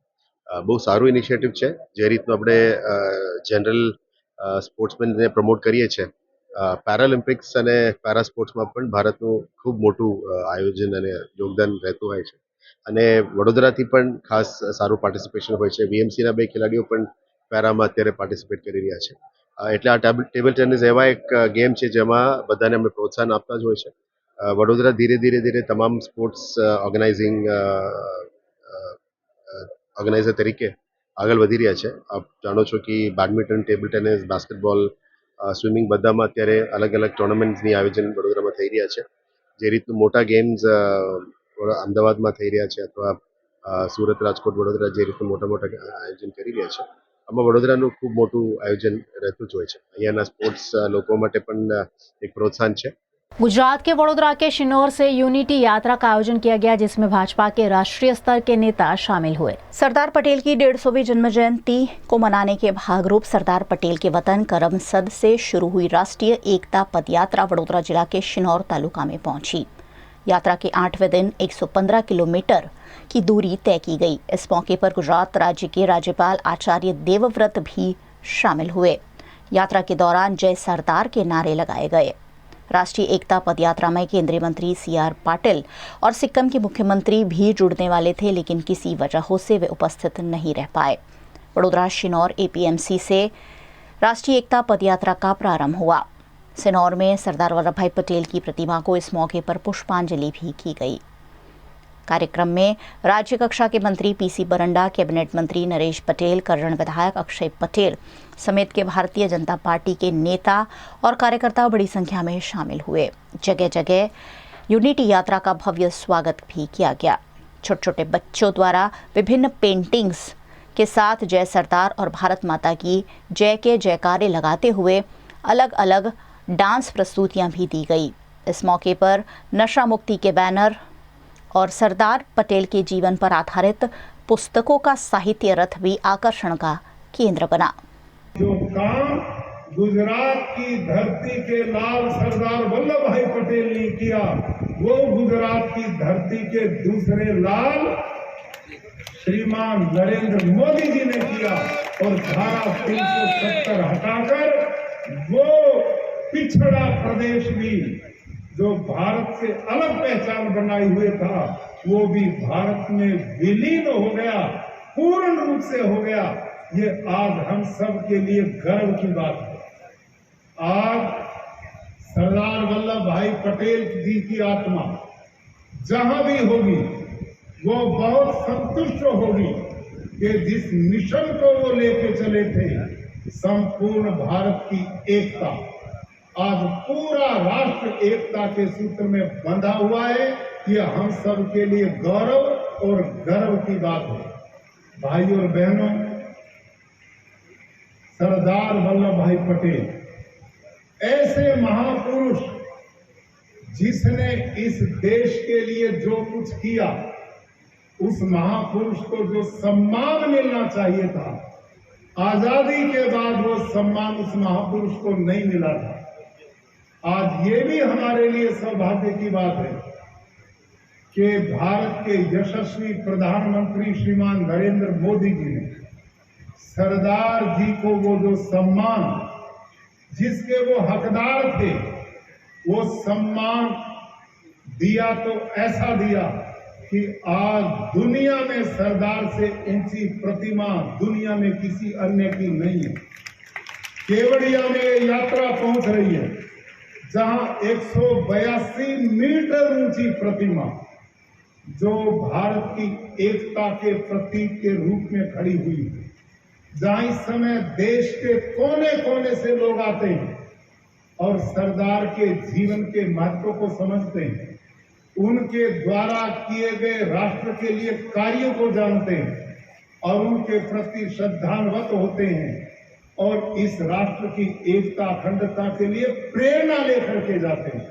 બહુ સારું ઇનિશિયેટિવ છે। જે રીતનું આપણે જનરલ સ્પોર્ટ્સમેનને પ્રમોટ કરીએ છીએ પેરાલિમ્પિક્સ અને પેરા સ્પોર્ટ્સમાં પણ ભારતનું ખૂબ મોટું આયોજન અને યોગદાન રહેતું હોય છે અને વડોદરાથી પણ ખાસ સારું પાર્ટિસિપેશન હોય છે. વીએમસીના 2 ખેલાડીઓ પણ પેરામાં અત્યારે પાર્ટિસિપેટ કરી રહ્યા છે. એટલે આ ટેબલ ટેનિસ એવા એક ગેમ છે જેમાં બધાને અમે પ્રોત્સાહન આપતા જ હોય છે. વડોદરા ધીરે તમામ સ્પોર્ટ્સ ઓર્ગેનાઇઝર તરીકે આગળ વધી રહ્યા છે. આપ જાણો છો કે badminton, table tennis, basketball, swimming બધામાં અત્યારે અલગ અલગ ટુર્નામેન્ટ્સની આયોજન વડોદરામાં થઈ રહ્યા છે. જે રીતનું મોટા ગેમ્સ અમદાવાદમાં થઈ રહ્યા છે અથવા સુરત, રાજકોટ, વડોદરા જે રીતનું મોટા આયોજન કરી રહ્યા છે, આમાં વડોદરાનું ખૂબ મોટું આયોજન રહેતું જ હોય છે. અહીંયાના સ્પોર્ટ્સ લોકો માટે પણ એક પ્રોત્સાહन છે. गुजरात के वडोदरा के शिनोर से यूनिटी यात्रा का आयोजन किया गया, जिसमें भाजपा के राष्ट्रीय स्तर के नेता शामिल हुए। सरदार पटेल की 150वीं जन्म जयंती को मनाने के भागरूप सरदार पटेल के वतन करमसद से शुरू हुई राष्ट्रीय एकता पदयात्रा वडोदरा जिला के शिनोर तालुका में पहुंची। यात्रा के 8वें दिन 115 किलोमीटर की दूरी तय की गई। इस मौके पर गुजरात राज्य के राज्यपाल आचार्य देवव्रत भी शामिल हुए। यात्रा के दौरान जय सरदार के नारे लगाए गए। राष्ट्रीय एकता पदयात्रा में केंद्रीय मंत्री CR पाटिल और सिक्किम के मुख्यमंत्री भी जुड़ने वाले थे, लेकिन किसी वजहों से वे उपस्थित नहीं रह पाए। वडोदरा शिनौर APMC से राष्ट्रीय एकता पदयात्रा का प्रारंभ हुआ। सिनौर में सरदार वल्लभ भाई पटेल की प्रतिमा को इस मौके पर पुष्पांजलि भी की गई। कार्यक्रम में राज्य कक्षा के मंत्री PC बरंडा, कैबिनेट मंत्री नरेश पटेल, करजण विधायक अक्षय पटेल समेत के भारतीय जनता पार्टी के नेता और कार्यकर्ता बड़ी संख्या में शामिल हुए। जगह जगह यूनिटी यात्रा का भव्य स्वागत भी किया गया। छोटे छोटे बच्चों द्वारा विभिन्न पेंटिंग्स के साथ जय सरदार और भारत माता की जय के जयकारे लगाते हुए अलग अलग डांस प्रस्तुतियां भी दी गई। इस मौके पर नशा मुक्ति के बैनर और सरदार पटेल के जीवन पर आधारित पुस्तकों का साहित्य रथ भी आकर्षण का केंद्र बना। जो काम गुजरात की धरती के लाल सरदार वल्लभ भाई पटेल ने किया, वो गुजरात की धरती के दूसरे लाल श्रीमान नरेंद्र मोदी जी ने किया और धारा 370 हटाकर वो पिछड़ा प्रदेश भी जो भारत से अलग पहचान बनाए हुए था, वो भी भारत में विलीन हो गया, पूर्ण रूप से हो गया। ये आज हम सब के लिए गर्व की बात है। आज सरदार वल्लभ भाई पटेल जी की आत्मा जहां भी होगी, वो बहुत संतुष्ट होगी कि जिस मिशन को वो लेके चले थे, संपूर्ण भारत की एकता, आज पूरा राष्ट्र एकता के सूत्र में बंधा हुआ है। ये हम सब के लिए गौरव और गर्व की बात है। भाइयों और बहनों, सरदार वल्लभ भाई पटेल ऐसे महापुरुष जिसने इस देश के लिए जो कुछ किया, उस महापुरुष को जो सम्मान मिलना चाहिए था, आजादी के बाद वो सम्मान उस महापुरुष को नहीं मिला था। आज ये भी हमारे लिए सौभाग्य की बात है कि भारत के यशस्वी प्रधानमंत्री श्रीमान नरेंद्र मोदी जी ने सरदार जी को वो जो सम्मान जिसके वो हकदार थे, वो सम्मान दिया तो ऐसा दिया कि आज दुनिया में सरदार से ऊंची प्रतिमा दुनिया में किसी अन्य की नहीं है। केवड़िया में ये यात्रा पहुंच रही है, जहां 182 मीटर ऊंची प्रतिमा जो भारत की एकता के प्रतीक के रूप में खड़ी हुई है, जहां इस समय देश के कोने कोने से लोग आते हैं और सरदार के जीवन के महत्व को समझते हैं, उनके द्वारा किए गए राष्ट्र के लिए कार्यों को जानते हैं और उनके प्रति श्रद्धान्वित होते हैं और इस राष्ट्र की एकता अखंडता के लिए प्रेरणा लेकर के जाते हैं।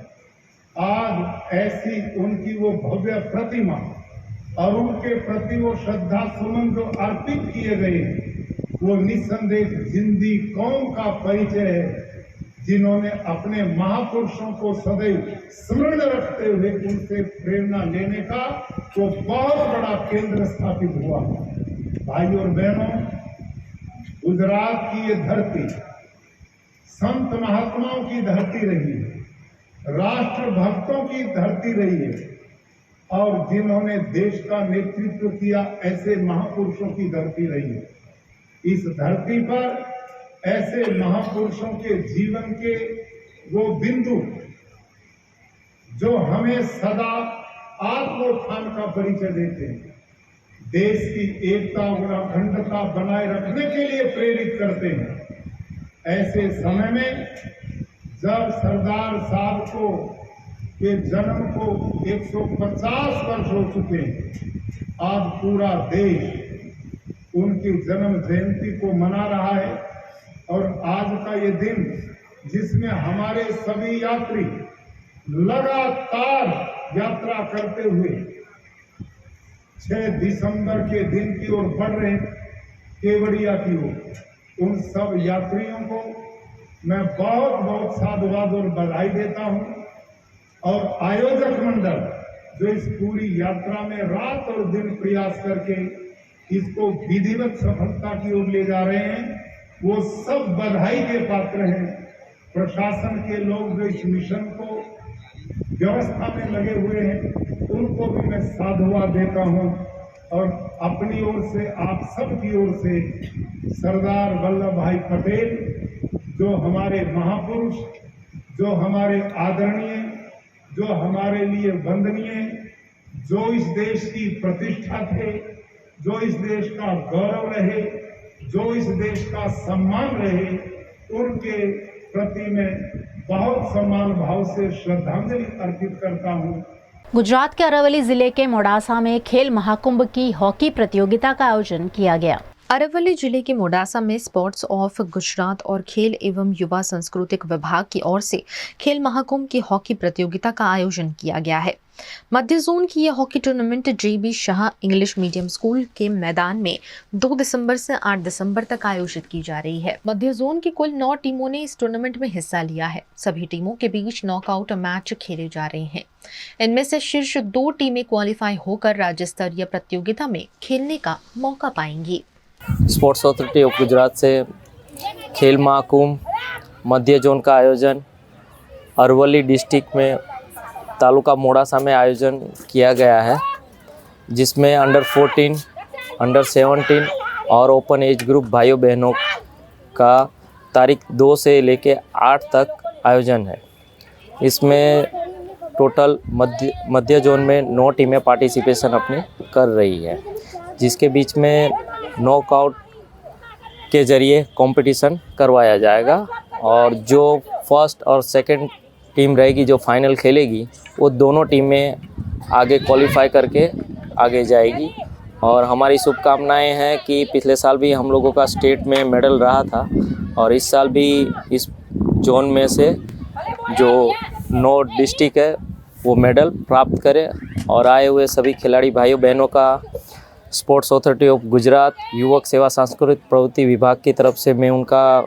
आज ऐसी उनकी वो भव्य प्रतिमा और उनके प्रति वो श्रद्धा सुमन जो अर्पित किए गए, वो निसंदेह जिंदी कौम का परिचय है, जिन्होंने अपने महापुरुषों को सदैव स्मरण रखते हुए उनसे प्रेरणा लेने का वो बहुत बड़ा केंद्र स्थापित हुआ। भाइयों और बहनों, गुजरात की ये धरती संत महात्माओं की धरती रही है, राष्ट्र भक्तों की धरती रही है, और जिन्होंने देश का नेतृत्व किया ऐसे महापुरुषों की धरती रही है। इस धरती पर ऐसे महापुरुषों के जीवन के वो बिंदु जो हमें सदा आत्मोत्थान का परिचय देते हैं, देश की एकता और अखंडता बनाए रखने के लिए प्रेरित करते हैं। ऐसे समय में जब सरदार साहब को के जन्म को 150 वर्ष हो चुके हैं, आज पूरा देश उनकी जन्म जयंती को मना रहा है। और आज का ये दिन जिसमें हमारे सभी यात्री लगातार यात्रा करते हुए 6 दिसंबर के दिन की ओर बढ़ रहे हैं, केवड़िया की ओर, उन सब यात्रियों को मैं बहुत बहुत साधुवाद और बधाई देता हूं। और आयोजक मंडल जो इस पूरी यात्रा में रात और दिन प्रयास करके इसको विधिवत सफलता की ओर ले जा रहे हैं, वो सब बधाई के पात्र हैं। प्रशासन के लोग जो इस मिशन को व्यवस्था में लगे हुए हैं, उनको भी मैं साधुवाद देता हूं। और अपनी ओर से, आप सब की ओर से, सरदार वल्लभ भाई पटेल जो हमारे महापुरुष, जो हमारे आदरणीय, जो हमारे लिए वंदनीय, जो इस देश की प्रतिष्ठा थे, जो इस देश का गौरव रहे, जो इस देश का सम्मान रहे, उनके प्रति मैं बहुत सम्मान भाव से श्रद्धांजलि अर्पित करता हूँ। गुजरात के अरवली जिले के मोडासा में खेल महाकुंभ की हॉकी प्रतियोगिता का आयोजन किया गया। अरवली जिले के मोडासा में स्पोर्ट्स ऑफ गुजरात और खेल एवं युवा सांस्कृतिक विभाग की ओर से खेल महाकुंभ की हॉकी प्रतियोगिता का आयोजन किया गया है। मध्य जोन की यह hockey tournament JB Shah English medium school के मैदान में 2 दिसंबर से 8 दिसंबर तक आयोजित की जा रही है। मध्य जोन की कुल 9 टीमों ने इस टूर्नामेंट में हिस्सा लिया है। सभी टीमों के बीच नॉकआउट मैच खेले जा रहे हैं। इनमें से शीर्ष 2 टीमें क्वालिफाई होकर राज्य स्तरीय प्रतियोगिता में खेलने का मौका पाएंगी। स्पोर्ट्स अथॉरिटी ऑफ गुजरात से खेल महाकुंभ मध्य जोन का आयोजन अरवली डिस्ट्रिक्ट में तालुका मोडासा में आयोजन किया गया है, जिसमें अंडर 14, अंडर 17 और ओपन एज ग्रुप भाइयों बहनों का तारीख 2 से लेके 8 तक आयोजन है। इसमें टोटल मध्य जोन में 9 टीमें पार्टिसिपेशन अपनी कर रही है, जिसके बीच में नॉकआउट के ज़रिए कंपटीशन करवाया जाएगा। और जो फर्स्ट और सेकंड टीम रहेगी जो फाइनल खेलेगी, वो दोनों टीमें आगे क्वालिफाई करके आगे जाएगी। और हमारी शुभकामनाएं हैं कि पिछले साल भी हम लोगों का स्टेट में मेडल रहा था, और इस साल भी इस जोन में से जो 9 डिस्ट्रिक्ट है वो मेडल प्राप्त करे। और आए हुए सभी खिलाड़ी भाइयों बहनों का स्पोर्ट्स अथॉरिटी ऑफ गुजरात युवक सेवा सांस्कृतिक प्रवृत्ति विभाग की तरफ से मैं उनका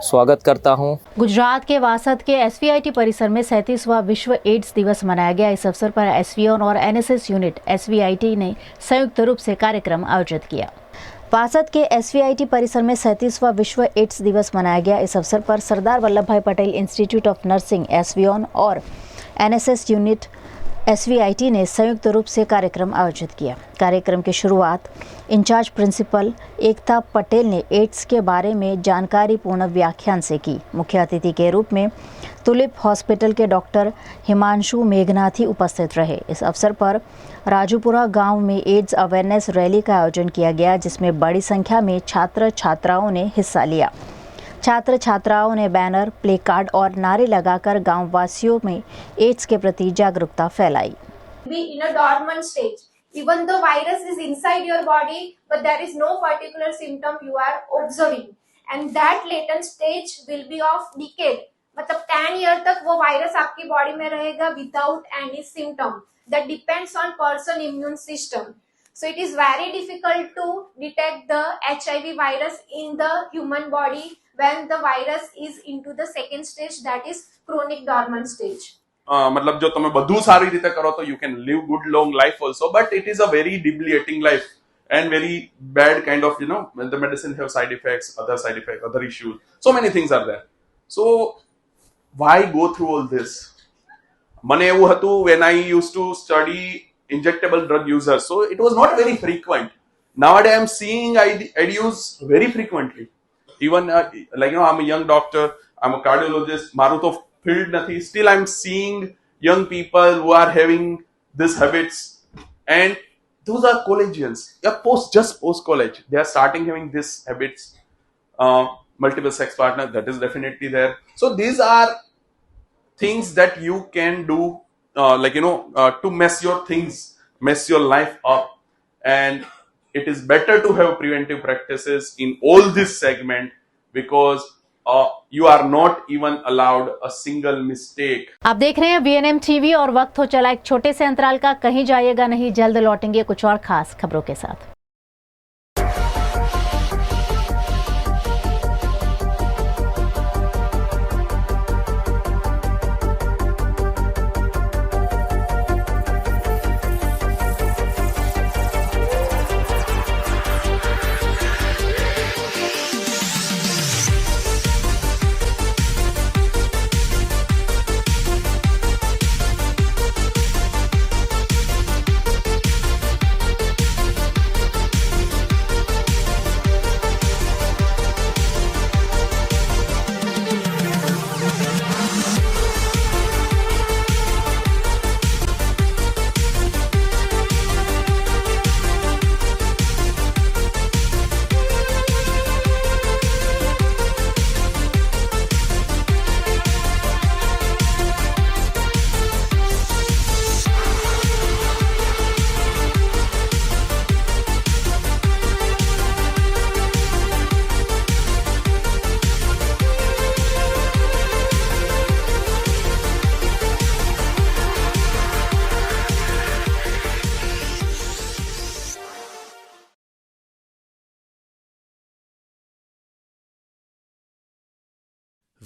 स्वागत करता हूं। गुजरात के वासद के SVIT परिसर में 37वां विश्व एड्स दिवस मनाया गया। इस अवसर पर SVON और NSS यूनिट SVIT ने संयुक्त रूप से कार्यक्रम आयोजित किया। वासद के SVIT परिसर में 37वां विश्व एड्स दिवस मनाया गया। इस अवसर पर सरदार वल्लभ भाई Patel institute of nursing SVON और NSS यूनिट SVIT ने संयुक्त रूप से कार्यक्रम आयोजित किया। कार्यक्रम की शुरुआत इंचार्ज प्रिंसिपल एकता पटेल ने एड्स के बारे में जानकारीपूर्ण व्याख्यान से की। मुख्य अतिथि के रूप में तुलिप हॉस्पिटल के डॉक्टर हिमांशु मेघनाथी उपस्थित रहे। इस अवसर पर राजूपुरा गांव में एड्स अवेयरनेस रैली का आयोजन किया गया, जिसमें बड़ी संख्या में छात्र छात्राओं ने हिस्सा लिया। छात्र छात्राओं ने बैनर, प्ले कार्ड और नारे लगाकर गांव वासियों में एड्स के प्रति जागरूकता फैलाई। Be in a dormant stage. Even the virus is inside your body, but there is no particular symptom you are observing, and that latent stage will be of decade. मतलब 10 year तक वो virus आपकी body में रहेगा without any symptom. That depends on person immune system. So it is very difficult to detect the HIV virus in the human body when the virus is into the second stage, that is chronic dormant stage. मतलब जो તમે બધું સારી રીતે કરો તો you can live good long life also, but it is a very debilitating life and very bad kind of, when the medicine have side effects, other issues. So many things are there. So why go through all this? Mane evu hatu when I used to study injectable drug users, so it was not very frequent. Nowadays I am seeing I use very frequently. Even I'm a young doctor, I'm a cardiologist, maru to field nathi, still I'm seeing young people who are having these habits, and those are collegians, just post college, they are starting having these habits. Multiple sex partner, that is definitely there. So these are things that you can do, to mess your life up, and it is better to have preventive practices in all this segment, because you are not even allowed a single mistake. आप देख रहे हैं VNM TV और वक्त हो चला एक छोटे से अंतराल का। कहीं जाइएगा नहीं, जल्द लौटेंगे कुछ और खास खबरों के साथ।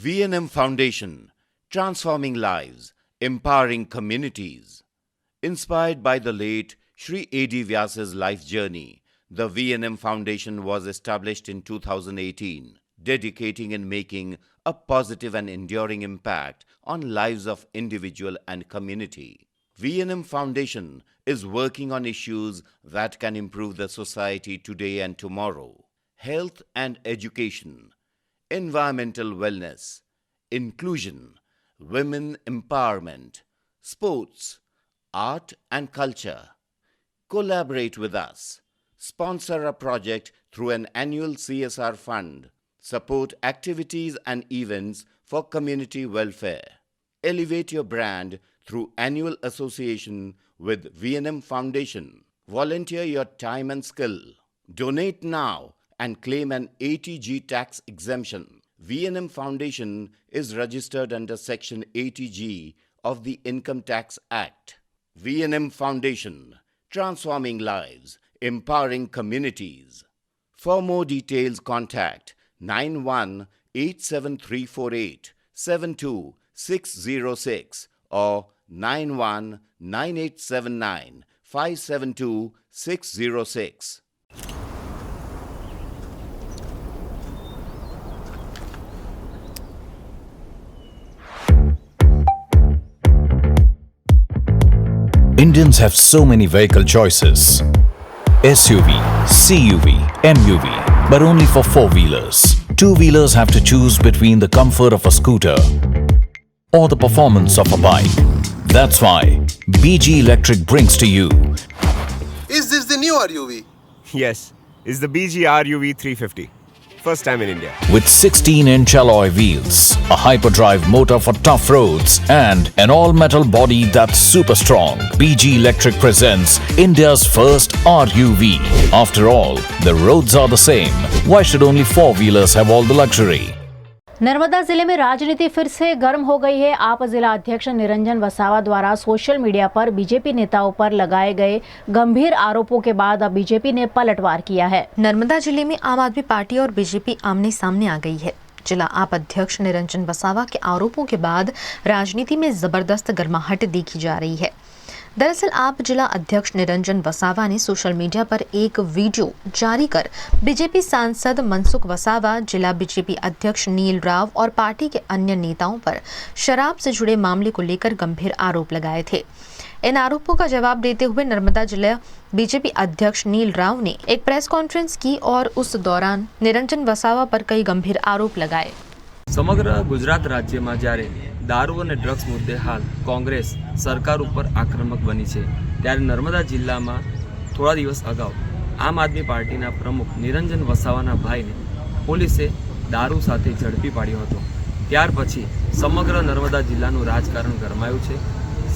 VNM Foundation, transforming lives, empowering communities. Inspired by the late Sri A.D. Vyasa's life journey, the VNM Foundation was established in 2018, dedicating and making a positive and enduring impact on lives of individual and community. VNM Foundation is working on issues that can improve the society today and tomorrow: health and education, environmental wellness, inclusion, women empowerment, sports, art and culture. Collaborate with us. Sponsor a project through an annual CSR fund. Support activities and events for community welfare. Elevate your brand through annual association with VNM Foundation. Volunteer your time and skill. Donate now and claim an ATG tax exemption. VNM Foundation is registered under Section 80G of the Income Tax Act. VNM Foundation, transforming lives, empowering communities. For more details, contact 918734872606 or 919879572606. Indians have so many vehicle choices: SUV, CUV, MUV, but only for four-wheelers. Two-wheelers have to choose between the comfort of a scooter or the performance of a bike. That's why BG Electric brings to you. Is this the new RUV? Yes, it's the BG RUV 350. First time in India. With 16-inch alloy wheels, a hyperdrive motor for tough roads, and an all-metal body that's super strong, BG Electric presents India's first RUV. After all, the roads are the same. Why should only four-wheelers have all the luxury? Narmada जिले में राजनीति फिर से गर्म हो गई है। आप जिला अध्यक्ष निरंजन वसावा द्वारा सोशल मीडिया पर बीजेपी नेताओं पर लगाए गए गंभीर आरोपों के बाद अब बीजेपी ने पलटवार किया है। नर्मदा जिले में आम आदमी पार्टी और बीजेपी आमने सामने आ गई है। जिला आप अध्यक्ष निरंजन वसावा के आरोपों के बाद राजनीति में जबरदस्त गर्माहट देखी जा रही है। दरअसल आप जिला अध्यक्ष निरंजन वसावा ने सोशल मीडिया पर एक वीडियो जारी कर बीजेपी सांसद मनसुख वसावा, जिला बीजेपी अध्यक्ष नील राव और पार्टी के अन्य नेताओं पर शराब से जुड़े मामले को लेकर गंभीर आरोप लगाए थे। इन आरोपों का जवाब देते हुए नर्मदा जिला बीजेपी अध्यक्ष नील राव ने एक प्रेस कॉन्फ्रेंस की और उस दौरान निरंजन वसावा पर कई गंभीर आरोप लगाए। સમગ્ર ગુજરાત રાજ્યમાં જ્યારે દારૂ અને ડ્રગ્સ મુદ્દે હાલ કોંગ્રેસ સરકાર ઉપર આક્રમક બની છે, ત્યારે નર્મદા જિલ્લામાં થોડા દિવસ અગાઉ આમ આદમી પાર્ટીના પ્રમુખ નિરંજન વસાવાના ભાઈને પોલીસે દારૂ સાથે ઝડપી પાડ્યો હતો। ત્યાર પછી સમગ્ર નર્મદા જિલ્લાનું રાજકારણ ગરમાયું છે।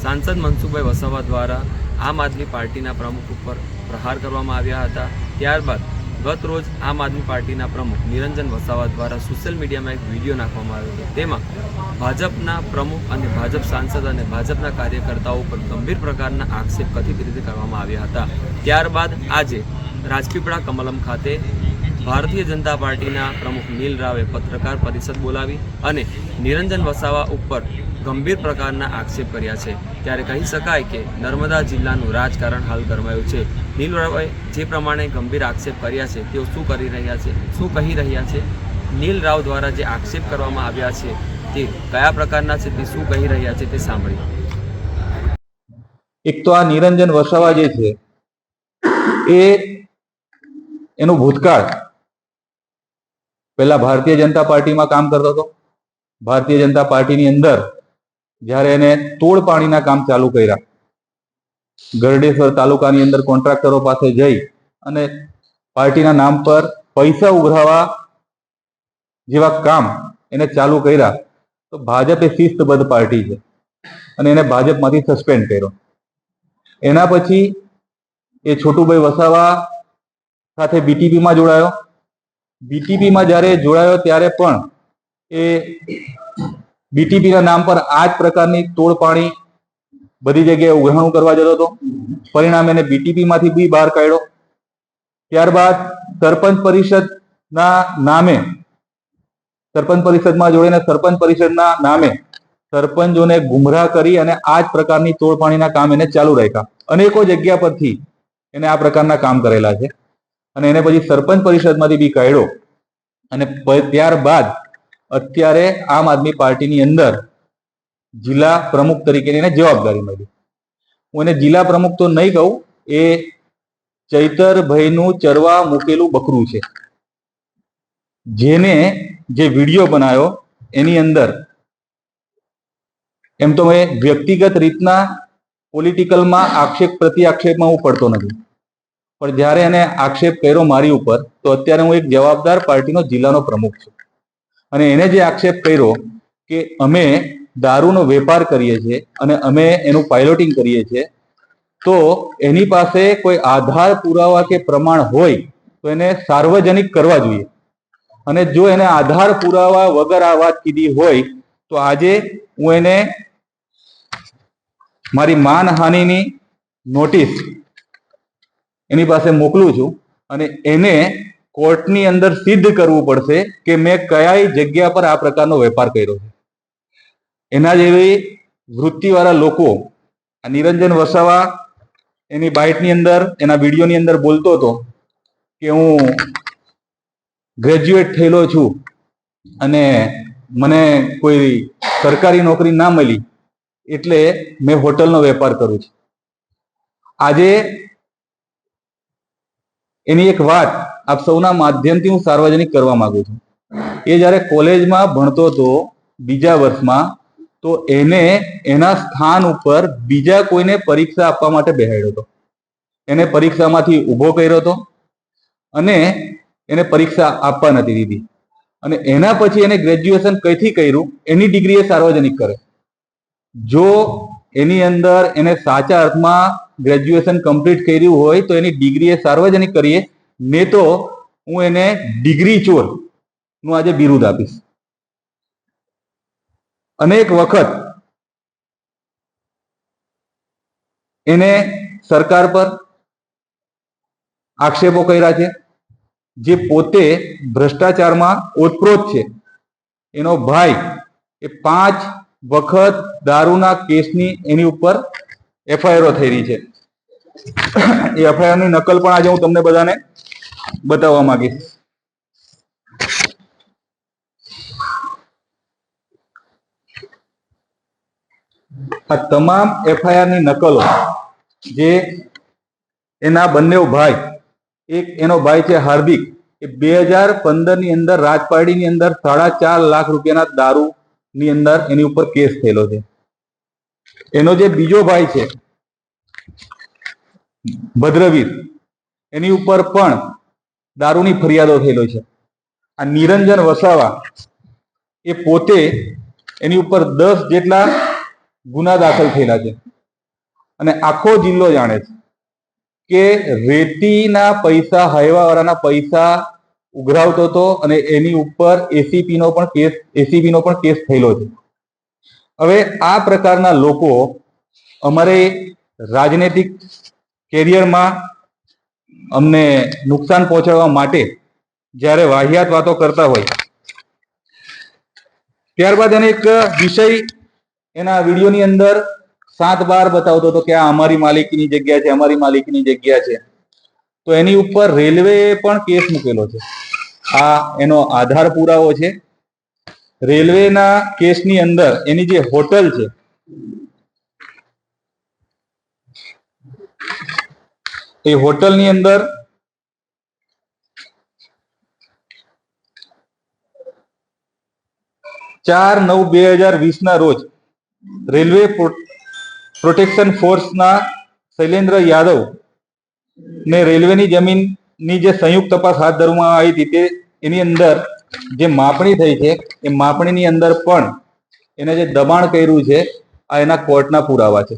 સાંસદ મનસુખભાઈ વસાવા દ્વારા આમ આદમી પાર્ટીના પ્રમુખ ઉપર પ્રહાર કરવામાં આવ્યા હતા। ત્યારબાદ ગત રોજ આમ આદમી પાર્ટીના પ્રમુખ નિરંજન વસાવા દ્વારા સોશિયલ મીડિયામાં એક વિડીયો નાખવામાં આવ્યો હતો। તેમાં ભાજપના પ્રમુખ અને ભાજપ સાંસદ અને ભાજપના કાર્યકર્તાઓ પર ગંભીર પ્રકારના આક્ષેપ કથિત રીતે કરવામાં આવ્યા હતા। ત્યારબાદ આજે રાજપીપળા કમલમ ખાતે ભારતીય જનતા પાર્ટીના પ્રમુખ નીલ રાવે પત્રકાર પરિષદ બોલાવી અને નિરંજન વસાવા ઉપર ગંભીર પ્રકારના આક્ષેપ કર્યા છે। ત્યારે કહી શકાય કે નર્મદા જિલ્લાનું રાજકારણ હાલ ગરમાયું છે। નીલ રાવે જે પ્રમાણે ગંભીર આક્ષેપ કર્યા છે તેઓ શું કરી રહ્યા છે, શું કહી રહ્યા છે, નીલ રાવ દ્વારા જે આક્ષેપ કરવામાં આવ્યા છે તે કયા પ્રકારના છે, તે શું કહી રહ્યા છે તે સાંભળીએ। એક તો આ નિરંજન વસાવા જે છે એ એનું ભૂતકાળ પહેલા ભારતીય જનતા પાર્ટીમાં કામ કરતો હતો। ભારતીય જનતા પાર્ટીની અંદર જ્યારે એને તોડ પાણીના કામ ચાલુ કર્યા, ગરડેશ્વર તાલુકાની અંદર કોન્ટ્રાક્ટરો પાસે જઈ અને પાર્ટીના નામ પર પૈસા ઉઘરાવા જેવા કામ એને ચાલુ કર્યા, તો ભાજપ એ શિસ્તબદ્ધ પાર્ટી છે અને એને ભાજપમાંથી સસ્પેન્ડ કર્યો। એના પછી એ છોટુભાઈ વસાવા સાથે બીટીપીમાં જોડાયો। બીટીપીમાં જ્યારે જોડાયો ત્યારે પણ એ બીટીપીના નામ પર આ જ પ્રકારની તોડપાણી બધી જગ્યાએ ઉઘરાણું કરવા જતો હતો। પરિણામે એને બીટીપીમાંથી બી બહાર કાઢ્યો। ત્યારબાદ સરપંચ પરિષદના નામે, સરપંચ પરિષદમાં જોડીને સરપંચ પરિષદના નામે સરપંચોને ગુમરાહ કરી અને આ જ પ્રકારની તોડપાણીના કામ એને ચાલુ રાખ્યા। અનેકો જગ્યા પરથી એને આ પ્રકારના કામ કરેલા છે અને એને પછી સરપંચ પરિષદમાંથી બી કાઢ્યો અને ત્યારબાદ અત્યારે આમ આદમી પાર્ટીની અંદર જિલ્લા પ્રમુખ તરીકેની એને જવાબદારી મળી। હું એને જિલ્લા પ્રમુખ તો નહીં કહું, એ ચૈતરભાઈનું ચરવા મૂકેલું બકરું છે। જેને જે વિડીયો બનાવ્યો એની અંદર એમ તો મેં વ્યક્તિગત રીતના પોલિટિકલમાં આક્ષેપ પ્રતિ આક્ષેપમાં હું પડતો નથી, પણ જ્યારે એને આક્ષેપ કર્યો મારી ઉપર, તો અત્યારે હું એક જવાબદાર પાર્ટીનો જિલ્લાનો પ્રમુખ છું અને એને જે આક્ષેપ કર્યો કે અમે દારૂનો વેપાર કરીએ છીએ અને અમે એનું પાયલોટિંગ કરીએ છીએ, તો એની પાસે કોઈ આધાર પુરાવા કે પ્રમાણ હોય તો એને સાર્વજનિક કરવા જોઈએ। અને જો એને આધાર પુરાવા વગર આ વાત કીધી હોય તો આજે હું એને મારી માનહાનિની નોટિસ એની પાસે મોકલું છું અને એને કોર્ટની અંદર સિદ્ધ કરવું પડશે કે મેં કયા જગ્યા પર આ પ્રકારનો વેપાર કર્યો છે। એના જેવી વૃત્તિવાળા લોકો, આ નિરંજન વસાવા એની બાઇટની અંદર, એના વિડીયોની અંદર બોલતો હતો કે હું ગ્રેજ્યુએટ થયેલો છું અને મને કોઈ સરકારી નોકરી ના મળી એટલે મેં હોટલનો વેપાર કરું છું। આજે એની એક વાત આપ સૌના માધ્યમથી હું સાર્વજનિક કરવા માંગુ છું। એ જ્યારે કોલેજમાં ભણતો હતો બીજા વર્ષમાં, તો એને એના સ્થાન ઉપર બીજા કોઈને પરીક્ષા આપવા માટે બેહાડ્યો હતો। એને પરીક્ષામાંથી ઊભો કર્યો હતો અને એને પરીક્ષા આપવા નથી દીધી અને એના પછી એને ગ્રેજ્યુએશન કઈથી કર્યું એની ડિગ્રી એ સાર્વજનિક કરે। જો એની અંદર એને સાચા અર્થમાં ગ્રેજ્યુએશન કમ્પ્લીટ કર્યું હોય તો એની ડિગ્રી એ સાર્વજનિક કરીએ, ને તો હું એને ડિગ્રી ચોર નું આજે બિરુદ આપીશ। અનેક વખત એને સરકાર પર આક્ષેપો કર્યા છે, જે પોતે ભ્રષ્ટાચારમાં ઓતપ્રોત છે। એનો ભાઈ એ 5 વખત દારૂના કેસની એની ઉપર એફઆઈઆરો થઈ રહી છે. એ એફઆઈઆર ની નકલ પણ આજે હું તમને બધાને બતાવવા માંગીશ. આ તમામ એફઆઈઆર ની નકલો જે એના બંને ભાઈ, એક એનો ભાઈ છે હાર્દિક, એ 2015 ની અંદર રાજપારડી ની અંદર 4.5 લાખ રૂપિયાના દારૂ ની અંદર એની ઉપર કેસ થયેલો છે. એનો જે બીજો ભાઈ છે ભદ્રવીર, એની ઉપર પણ દારૂની ફરિયાદો થયેલો છે. આ નિરંજન વસાવા એ પોતે એની ઉપર 10 જેટલા ગુના દાખલ થયેલા છે અને આખો જિલ્લો જાણે છે કે રેતીના પૈસા, હાઈવાવાળાના પૈસા ઉઘરાવતો હતો અને એની ઉપર એસીપી નો પણ કેસ થયેલો છે. હવે આ પ્રકારના લોકો અમારે રાજનૈતિક કેરિયરમાં અમને નુકસાન પહોંચાડવા માટે જ્યારે વાહિયાત વાતો કરતા હોય, ત્યારબાદ એને એક વિષય એના વિડીયોની અંદર 7 બાર બતાવતો હતો કે આ અમારી માલિકીની જગ્યા છે, અમારી માલિકીની જગ્યા છે. તો એની ઉપર રેલવે પણ કેસ મૂકેલો છે. આ એનો આધાર પુરાવો છે. રેલવેના કેસની અંદર એની જે હોટલ છે, એ હોટલની અંદર ચાર 9/2020 ના રોજ રેલવે પ્રોટેક્શન ફોર્સના શૈલેન્દ્ર યાદવ ને રેલવેની જમીનની જે સંયુક્ત તપાસ હાથ ધરવામાં આવી હતી, તે એની અંદર જે માપણી થઈ છે, એ માપણીની અંદર પણ એને જે દબાણ કર્યું છે, આ એના કોર્ટના પુરાવા છે.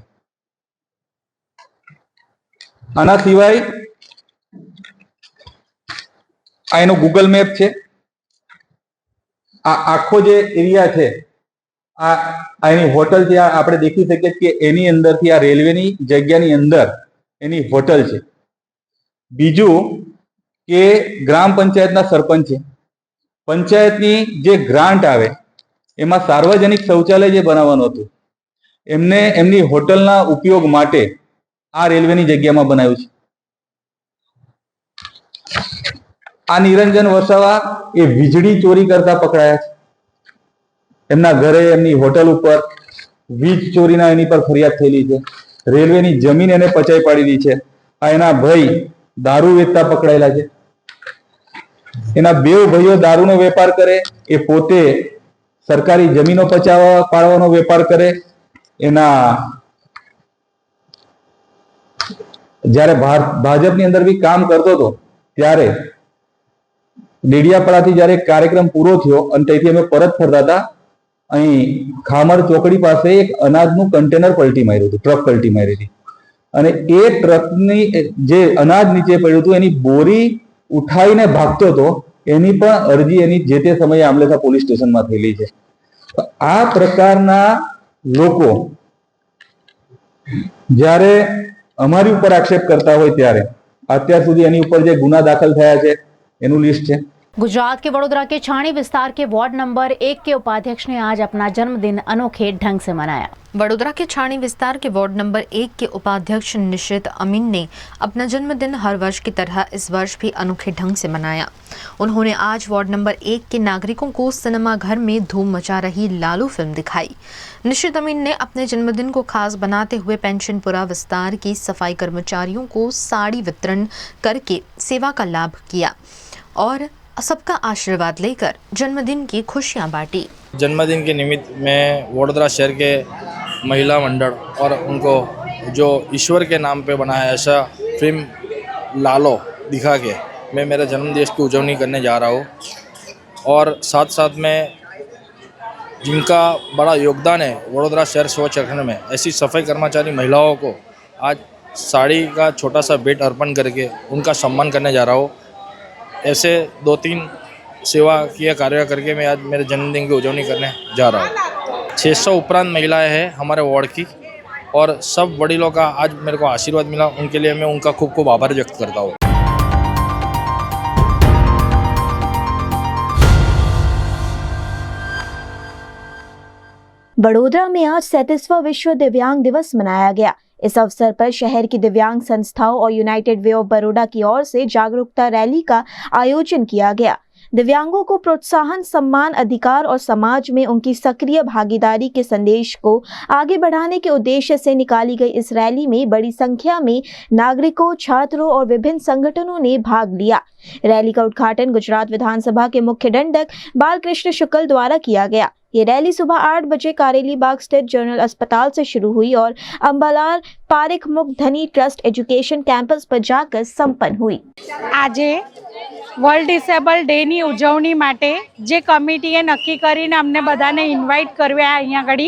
આના સિવાય આ એનો ગૂગલ મેપ છે. આ આખો જે એરિયા છે, આ એની હોટલ છે. આપણે દેખી શકીએ કે એની અંદરથી આ રેલવેની જગ્યાની અંદર એની હોટલ છે. બીજું કે ગ્રામ પંચાયતના સરપંચ છે. પંચાયતની જે ગ્રાન્ટ આવે એમાં સાર્વજનિક શૌચાલય જે બનાવવાનું હતું, એમને એમની હોટલના ઉપયોગ માટે આ રેલવેની જગ્યામાં બનાવ્યું છે. આ નિરંજન વસાવા એ વીજળી ચોરી કરતા પકડાયા છે. એમના ઘરે, એમની હોટલ ઉપર વીજ ચોરીના એની પર ફરિયાદ થયેલી છે. રેલવેની જમીન એને પચાઈ પાડેલી છે. આ એના ભાઈ દારૂ વેચતા પકડાયેલા છે. એના 2 ભાઈઓ દારૂનો વેપાર કરે, એ પોતે સરકારી જમીનો પચાવવા પાડવાનો વેપાર કરે. એના જ્યારે ભાજપની અંદર બી કામ કરતો હતો ત્યારે ડેડિયાપાડાથી જ્યારે કાર્યક્રમ પૂરો થયો અને ત્યાંથી અમે પરત ફરતા હતા, અહીં ખામર ચોકડી પાસે એક અનાજનું કન્ટેનર પલટી માર્યું હતું, ટ્રક પલટી મારી હતી. અને એ ટ્રકની જે અનાજ નીચે પડ્યું હતું, એની બોરી ઉઠાવીને ભાગતો હતો. એની પણ અરજી એની જે તે સમયે આમલેખા પોલીસ સ્ટેશનમાં થયેલી છે. આ પ્રકારના લોકો જ્યારે અમારી ઉપર આક્ષેપ કરતા હોય ત્યારે અત્યાર સુધી એની ઉપર જે ગુના દાખલ થયા છે એનું લિસ્ટ છે. गुजरात के वडोदरा के छाणी विस्तार के वार्ड नंबर 1 के उपाध्यक्ष ने आज अपना जन्मदिन अनोखे ढंग से मनाया। वडोदरा के छाणी विस्तार के वार्ड नंबर 1 के उपाध्यक्ष निशित अमीन ने अपना जन्मदिन हर वर्ष की तरह इस वर्ष भी अनोखे ढंग से मनाया। उन्होंने आज वार्ड नंबर 1 के नागरिकों को सिनेमाघर में धूम मचा रही लालू फिल्म दिखाई। निशित अमीन ने अपने जन्मदिन को खास बनाते हुए पेंशनपुरा विस्तार की सफाई कर्मचारियों को साड़ी वितरण करके सेवा का लाभ किया और सबका आशीर्वाद लेकर जन्मदिन की खुशियां बांटी। जन्मदिन के निमित्त मैं वडोदरा शहर के महिला मंडल और उनको जो ईश्वर के नाम पे बना है ऐसा फिल्म लालो दिखा के मैं मेरे जन्मदिन की उजवनी करने जा रहा हूँ। और साथ साथ में जिनका बड़ा योगदान है वडोदरा शहर स्वच्छ रखने में, ऐसी सफाई कर्मचारी महिलाओं को आज साड़ी का छोटा सा भेंट अर्पण करके उनका सम्मान करने जा रहा हूँ। ऐसे 2-3 सेवा किया कार्य करके मैं आज मेरे जन्मदिन की उजवनी करने जा रहा हूँ। 600 उपरांत महिलाएं हैं हमारे वार्ड की और सब वडीलों का आज मेरे को आशीर्वाद मिला, उनके लिए मैं उनका खूब खूब आभार व्यक्त करता हूँ। वडोदरा में आज 37वां विश्व दिव्यांग दिवस मनाया गया। इस अवसर पर शहर की दिव्यांग संस्थाओं और यूनाइटेड वे ऑफ बड़ौदा की ओर से जागरूकता रैली का आयोजन किया गया। दिव्यांगों को प्रोत्साहन, सम्मान, अधिकार और समाज में उनकी सक्रिय भागीदारी के संदेश को आगे बढ़ाने के उद्देश्य से निकाली गई इस रैली में बड़ी संख्या में नागरिकों, छात्रों और विभिन्न संगठनों ने भाग लिया। रैली का उद्घाटन गुजरात विधानसभा के मुख्य दंडक बालकृष्ण शुक्ल द्वारा किया गया। ये रैली सुबह 8 बजे कारेली बाग स्थित जनरल अस्पताल से शुरू हुई और अंबालाल पारेख मुक्त धनी ट्रस्ट एजुकेशन कैंपस पर जाकर संपन्न हुई। આજે વર્લ્ડ ડિસેબલ ડેની ઉજવણી માટે જે કમિટીએ નક્કી કરીને અમને બધાને ઇન્વાઇટ કર્યા અહીંયા આગળ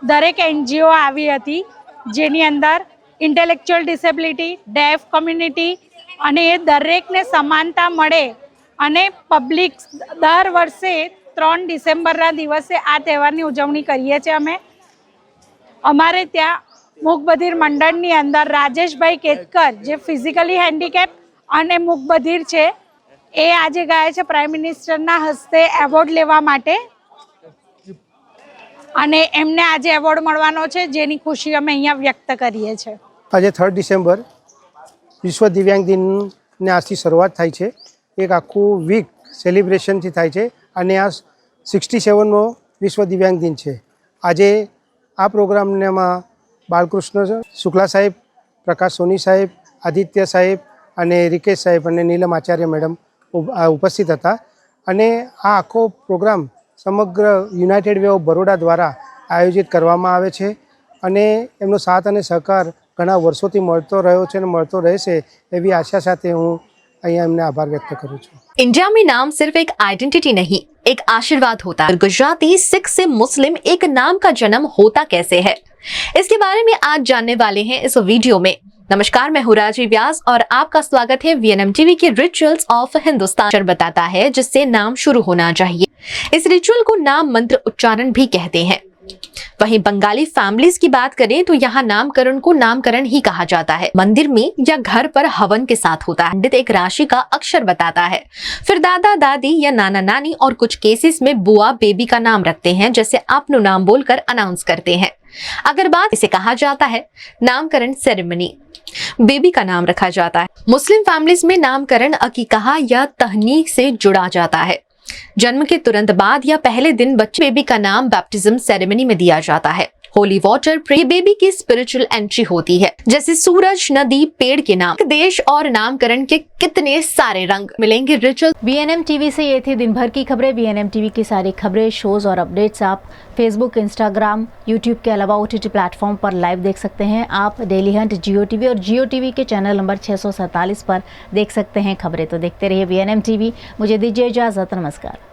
દરેક એનજીઓ આવી હતી, જેની અંદર ઇન્ટેલેક્ચ્યુઅલ ડિસેબિલિટી, ડેફ કમ્યુનિટી અને એ દરેકને સમાનતા મળે અને પબ્લિક દર વર્ષે 3 ડિસેમ્બરના દિવસે આ તહેવારની ઉજવણી કરીએ છીએ। અમે અમારે ત્યાં મૂકબધિર મંડળની અંદર રાજેશભાઈ કેતકર જે ફિઝિકલી હેન્ડીકેપ અને મૂકબધિર છે એ આજે ગયા છે પ્રાઇમ મિનિસ્ટરના હસ્તે એવોર્ડ લેવા માટે અને એમને આજે એવોર્ડ મળવાનો છે, જેની ખુશી અમે અહીંયા વ્યક્ત કરીએ છીએ। આજે 3 ડિસેમ્બર વિશ્વ દિવ્યાંગ દિનને આજથી શરૂઆત થાય છે। એક આખું વીક સેલિબ્રેશનથી થાય છે અને આ 67મો વિશ્વ દિવ્યાંગ દિન છે। આજે આ પ્રોગ્રામમાં બાલકૃષ્ણ શુક્લા સાહેબ, પ્રકાશ સોની સાહેબ, આદિત્ય સાહેબ અને રિકેશ સાહેબ અને નીલમ આચાર્ય મેડમ ઉપસ્થિત હતા અને આ આખો પ્રોગ્રામ સમગ્ર યુનાઇટેડ વે ઓફ બરોડા દ્વારા આયોજિત કરવામાં આવે છે અને એમનો સાથ અને સહકાર ઘણા વર્ષોથી મળતો રહ્યો છે અને મળતો રહેશે એવી આશા સાથે હું અહીંયા એમને આભાર વ્યક્ત કરું છું। इंडिया में नाम सिर्फ एक आइडेंटिटी नहीं, एक आशीर्वाद होता है। गुजराती, सिख से मुस्लिम एक नाम का जन्म होता कैसे है, इसके बारे में आज जानने वाले हैं इस वीडियो में। नमस्कार, मैं हूं राजी व्यास और आपका स्वागत है वीएनएम टीवी के रिचुअल्स ऑफ हिंदुस्तान बताता है जिससे नाम शुरू होना चाहिए। इस रिचुअल को नाम मंत्र उच्चारण भी कहते हैं। वहीं बंगाली फैमिलीज की बात करें तो यहाँ नामकरण को नामकरण ही कहा जाता है। मंदिर में या घर पर हवन के साथ होता है। पंडित एक राशि का अक्षर बताता है, फिर दादा दादी या नाना नानी और कुछ केसेस में बुआ बेबी का नाम रखते हैं, जैसे आपनो नाम बोलकर अनाउंस करते हैं। अगर बात इसे कहा जाता है नामकरण सेरेमनी, बेबी का नाम रखा जाता है। मुस्लिम फैमिलीज में नामकरण अकीकाह या तहनीक से जुड़ा जाता है। जन्म के तुरंत बाद या पहले दिन बच्चे बेबी का नाम बैप्टिज्म सेरेमनी में दिया जाता है। होली वाटर प्रे बेबी की स्पिरिचुअल एंट्री होती है, जैसे सूरज, नदी, पेड़ के नाम। देश और नामकरण के कितने सारे रंग मिलेंगे रिचुअल। वीएनएम टीवी से ये थी दिन भर की खबरें। वीएनएम टीवी की सारी खबरें, शोज और अपडेट्स आप फेसबुक, इंस्टाग्राम, यूट्यूब के अलावा OTT प्लेटफॉर्म पर लाइव देख सकते हैं। आप डेली हंट, जियो टीवी और जियो टीवी के चैनल नंबर 647 पर देख सकते हैं खबरें। तो देखते रहिए वीएनएम टीवी। मुझे दीजिए इजाजत, नमस्कार।